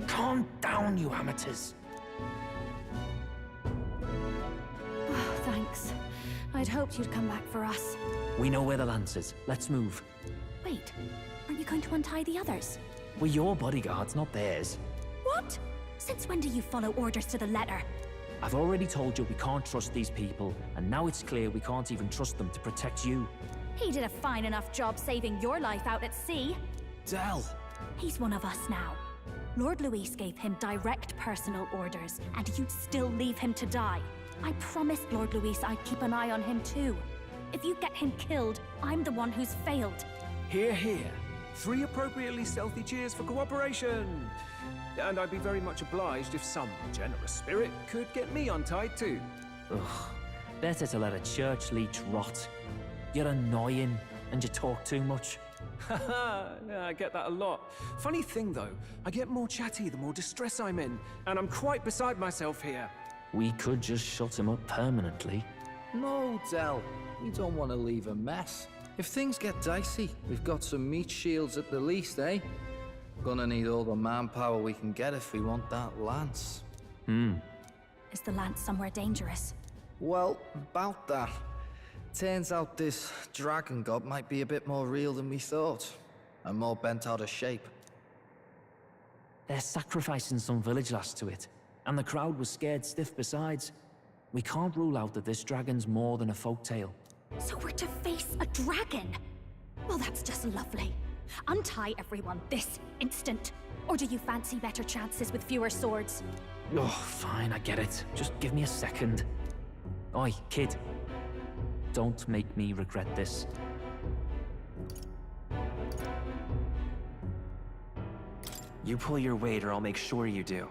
Calm down, you amateurs. Oh, thanks. I'd hoped you'd come back for us. We know where the lance is. Let's move. Wait, aren't you going to untie the others? We're your bodyguards, not theirs. What? Since when do you follow orders to the letter? I've already told you we can't trust these people, and now it's clear we can't even trust them to protect you. He did a fine enough job saving your life out at sea. Del! He's one of us now. Lord Luis gave him direct personal orders, and you'd still leave him to die. I promised Lord Luis I'd keep an eye on him too. If you get him killed, I'm the one who's failed. Hear, hear. 3 appropriately stealthy cheers for cooperation. And I'd be very much obliged if some generous spirit could get me untied too. Ugh. Better to let a church leech rot. You're annoying, and you talk too much. Haha, yeah, I get that a lot. Funny thing though, I get more chatty the more distress I'm in, and I'm quite beside myself here. We could just shut him up permanently. No, Del. We don't want to leave a mess. If things get dicey, we've got some meat shields at the least, eh? Gonna need all the manpower we can get if we want that lance. Is the lance somewhere dangerous? Well, about that. Turns out this dragon god might be a bit more real than we thought. And more bent out of shape. They're sacrificing some village lass to it, and the crowd was scared stiff besides. We can't rule out that this dragon's more than a folktale. So we're to face a dragon? Well, that's just lovely. Untie everyone this instant. Or do you fancy better chances with fewer swords? Oh, fine, I get it. Just give me a second. Oi, kid. Don't make me regret this. You pull your weight or I'll make sure you do.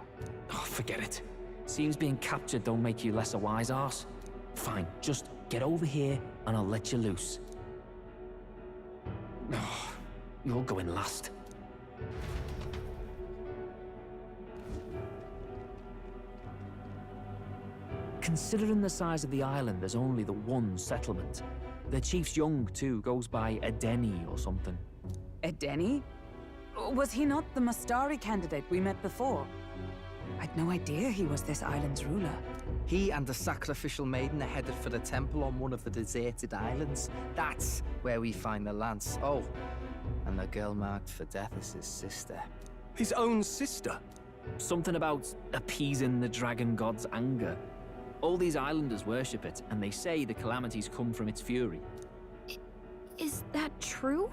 Oh, forget it. Seems being captured don't make you less a wise arse. Fine, just get over here and I'll let you loose. Oh, you're going last. Considering the size of the island, there's only the one settlement. The chief's young, too, goes by Edeni or something. Edeni? Was he not the Mustari candidate we met before? I'd no idea he was this island's ruler. He and the sacrificial maiden are headed for the temple on one of the deserted islands. That's where we find the lance. Oh, and the girl marked for death is his sister. His own sister? Something about appeasing the dragon god's anger. All these islanders worship it, and they say the calamities come from its fury. Is that true?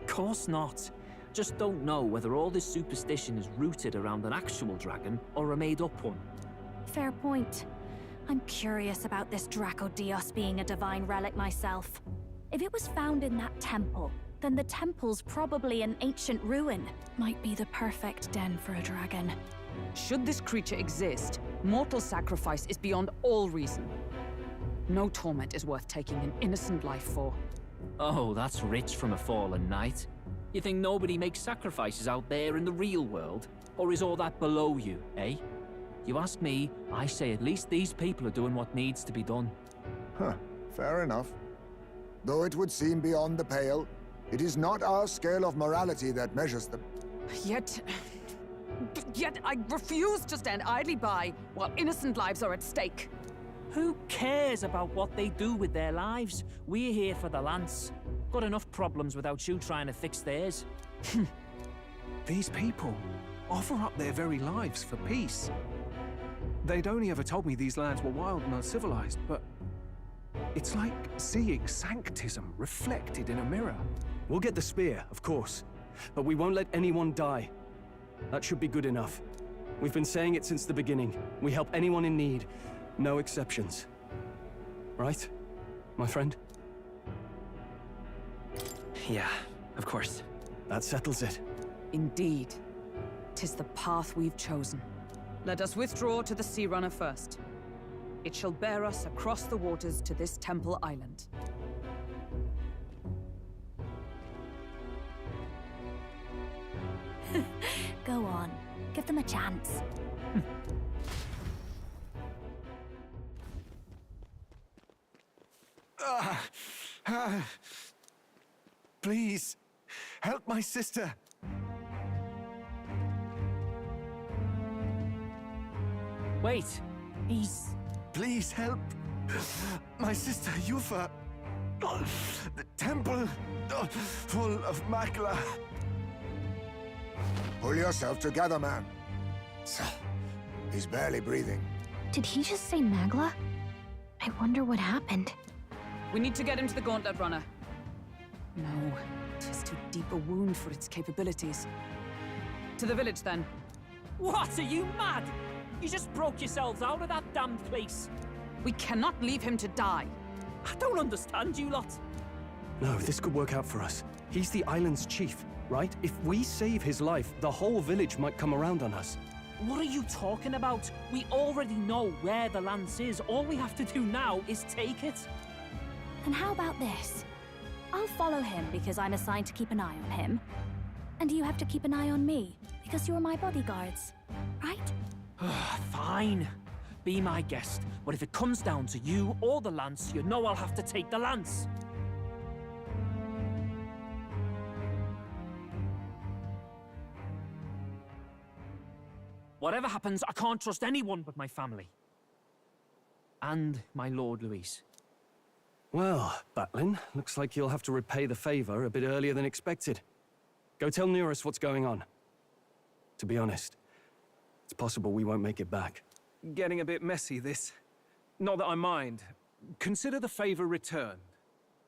Course not. Just don't know whether all this superstition is rooted around an actual dragon or a made-up one. Fair point. I'm curious about this Dracodios being a divine relic myself. If it was found in that temple, then the temple's probably an ancient ruin. Might be the perfect den for a dragon. Should this creature exist, mortal sacrifice is beyond all reason. No torment is worth taking an innocent life for. Oh, that's rich from a fallen knight. You think nobody makes sacrifices out there in the real world? Or is all that below you, eh? You ask me, I say at least these people are doing what needs to be done. Huh, fair enough. Though it would seem beyond the pale, it is not our scale of morality that measures them. Yet I refuse to stand idly by while innocent lives are at stake. Who cares about what they do with their lives? We're here for the lance. Got enough problems without you trying to fix theirs. These people offer up their very lives for peace. They'd only ever told me these lands were wild and uncivilized, but it's like seeing sanctism reflected in a mirror. We'll get the spear, of course, but we won't let anyone die. That should be good enough. We've been saying it since the beginning. We help anyone in need. No exceptions. Right, my friend? Yeah, of course. That settles it. Indeed. 'Tis the path we've chosen. Let us withdraw to the Sea Runner first. It shall bear us across the waters to this temple island. Go on. Give them a chance. Please, help my sister. Wait, he's... Please help my sister Yufa. The temple full of Makla. Pull yourself together, man. He's barely breathing. Did he just say Magla? I wonder what happened. We need to get him to the Gauntlet Runner. No, 'tis too deep a wound for its capabilities. To the village, then. What, are you mad? You just broke yourselves out of that damned place. We cannot leave him to die. I don't understand you lot. No, this could work out for us. He's the island's chief, right? If we save his life, the whole village might come around on us. What are you talking about? We already know where the lance is. All we have to do now is take it. And how about this? I'll follow him because I'm assigned to keep an eye on him. And you have to keep an eye on me because you're my bodyguards, right? Fine. Be my guest. But if it comes down to you or the lance, you know I'll have to take the lance. Whatever happens, I can't trust anyone but my family. And my Lord Luis. Well, Batlin, looks like you'll have to repay the favor a bit earlier than expected. Go tell Neurus what's going on. To be honest, it's possible we won't make it back. Getting a bit messy, this. Not that I mind. Consider the favor returned.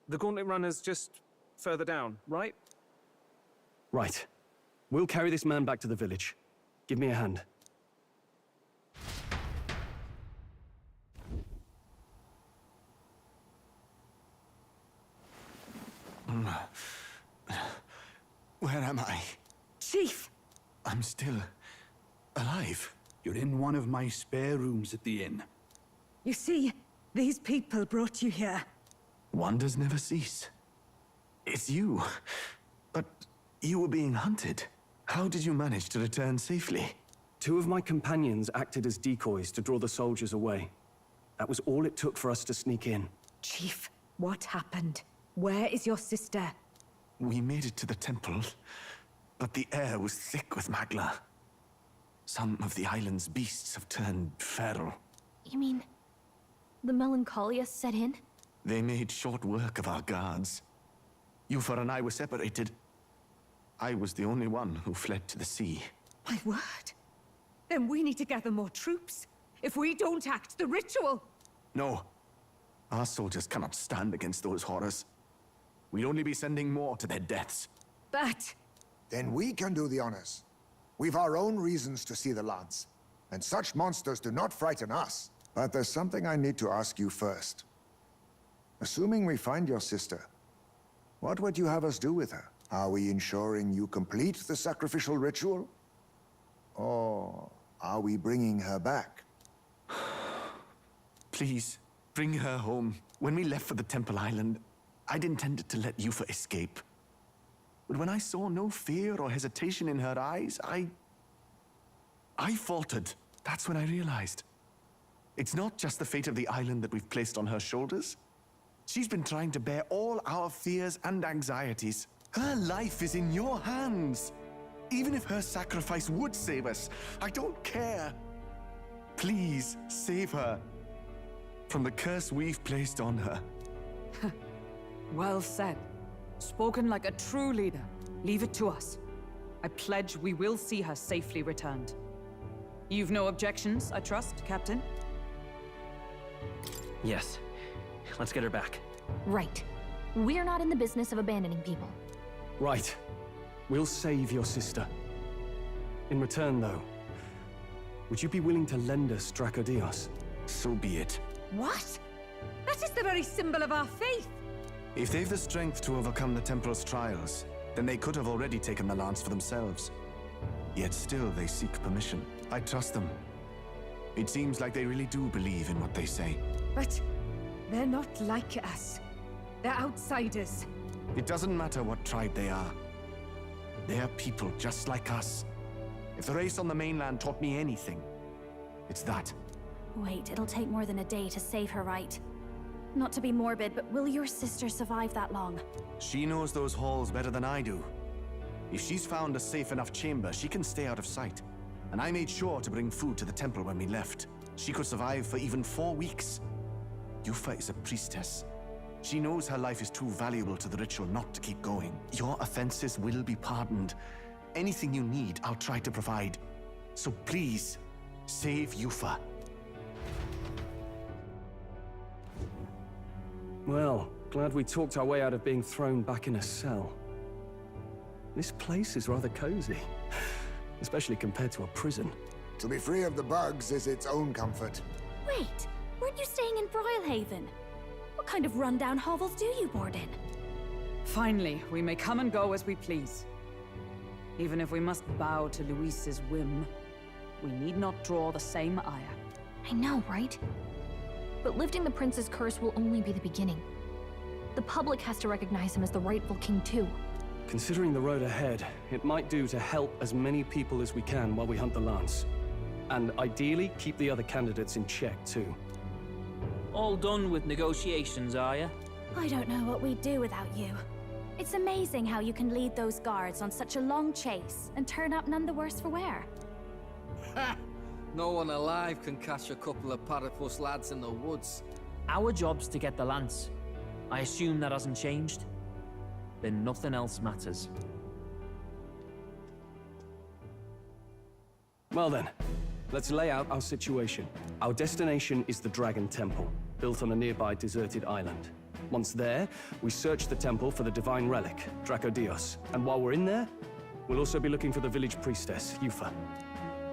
The Gauntlet Runner's just further down, right? Right. We'll carry this man back to the village. Give me a hand. Where am I? Chief! I'm still alive. You're in one of my spare rooms at the inn. You see, these people brought you here. Wonders never cease. It's you. But you were being hunted. How did you manage to return safely? 2 of my companions acted as decoys to draw the soldiers away. That was all it took for us to sneak in. Chief, what happened? Where is your sister? We made it to the temple, but the air was thick with Magla. Some of the island's beasts have turned feral. You mean the melancholia set in? They made short work of our guards. Yufa and I were separated. I was the only one who fled to the sea. My word. Then we need to gather more troops. If we don't act, the ritual... No. Our soldiers cannot stand against those horrors. We'd only be sending more to their deaths. But... Then we can do the honors. We've our own reasons to see the lance. And such monsters do not frighten us. But there's something I need to ask you first. Assuming we find your sister, what would you have us do with her? Are we ensuring you complete the sacrificial ritual? Or are we bringing her back? Please, bring her home. When we left for the Temple Island, I'd intended to let Yufa escape. But when I saw no fear or hesitation in her eyes, I faltered. That's when I realized. It's not just the fate of the island that we've placed on her shoulders. She's been trying to bear all our fears and anxieties. Her life is in your hands. Even if her sacrifice would save us, I don't care. Please, save her from the curse we've placed on her. Well said. Spoken like a true leader. Leave it to us. I pledge we will see her safely returned. You've no objections, I trust, Captain? Yes. Let's get her back. Right. We're not in the business of abandoning people. Right. We'll save your sister. In return, though, would you be willing to lend us Dracodios? So be it. What? That is the very symbol of our faith! If they've the strength to overcome the Templar's trials, then they could have already taken the lance for themselves. Yet still they seek permission. I trust them. It seems like they really do believe in what they say. But they're not like us. They're outsiders. It doesn't matter what tribe they are. They are people just like us. If the race on the mainland taught me anything, it's that. Wait, it'll take more than a day to save her, right? Not to be morbid, but will your sister survive that long? She knows those halls better than I do. If she's found a safe enough chamber, she can stay out of sight. And I made sure to bring food to the temple when we left. She could survive for even 4 weeks. Yufa is a priestess. She knows her life is too valuable to the ritual not to keep going. Your offenses will be pardoned. Anything you need, I'll try to provide. So please, save Yufa. Well, glad we talked our way out of being thrown back in a cell. This place is rather cozy, especially compared to a prison. To be free of the bugs is its own comfort. Wait, weren't you staying in Broilhaven? What kind of rundown hovels do you board in? Finally, we may come and go as we please. Even if we must bow to Luis's whim, we need not draw the same ire. I know, right? But lifting the prince's curse will only be the beginning. The public has to recognize him as the rightful king too. Considering the road ahead, it might do to help as many people as we can while we hunt the lance. And ideally, keep the other candidates in check too. All done with negotiations, are you? I don't know what we'd do without you. It's amazing how you can lead those guards on such a long chase and turn up none the worse for wear. Ha! No one alive can catch a couple of platypus lads in the woods. Our job's to get the lance. I assume that hasn't changed? Then nothing else matters. Well then, let's lay out our situation. Our destination is the Dragon Temple, built on a nearby deserted island. Once there, we search the temple for the divine relic, Dracodios. And while we're in there, we'll also be looking for the village priestess, Yufa.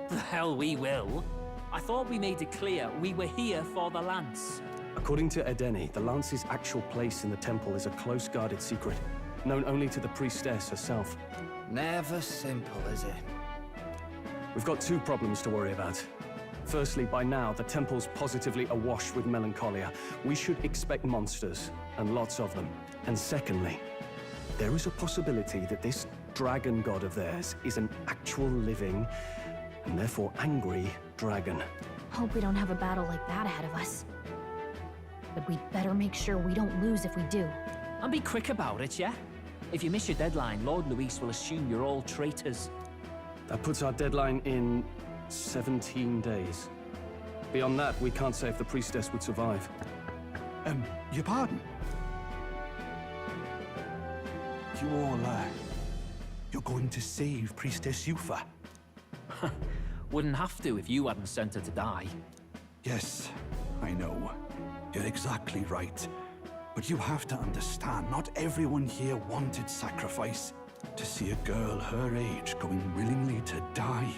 The hell we will. I thought we made it clear we were here for the lance. According to Edeni, the lance's actual place in the temple is a close-guarded secret, known only to the priestess herself. Never simple, is it? We've got 2 problems to worry about. Firstly, by now, the temple's positively awash with melancholia. We should expect monsters, and lots of them. And secondly, there is a possibility that this dragon god of theirs is an actual living, and therefore angry, dragon. Hope we don't have a battle like that ahead of us. But we'd better make sure we don't lose if we do. And be quick about it, yeah? If you miss your deadline, Lord Luis will assume you're all traitors. That puts our deadline in 17 days. Beyond that, we can't say if the priestess would survive. Your pardon? You all, you're going to save Priestess Yufa? Wouldn't have to if you hadn't sent her to die. Yes, I know. You're exactly right. But you have to understand, not everyone here wanted sacrifice. To see a girl her age going willingly to die.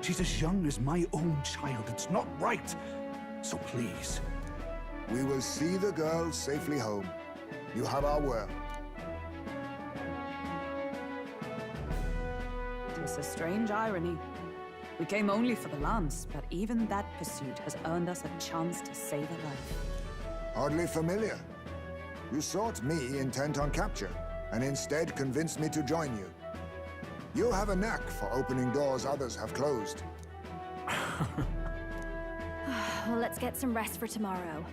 She's as young as my own child. It's not right. So please. We will see the girl safely home. You have our word. It's a strange irony. We came only for the lance, but even that pursuit has earned us a chance to save a life. Hardly familiar. You sought me intent on capture, and instead convinced me to join you. You have a knack for opening doors others have closed. Well, let's get some rest for tomorrow.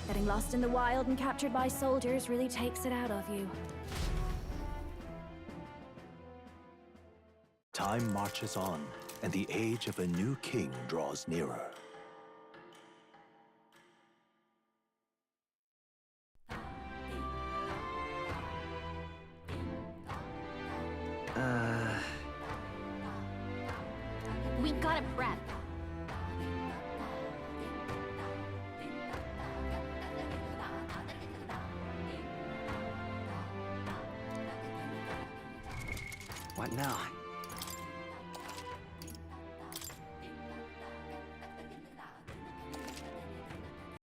Getting lost in the wild and captured by soldiers really takes it out of you. Time marches on, and the age of a new king draws nearer. We gotta prep. What now?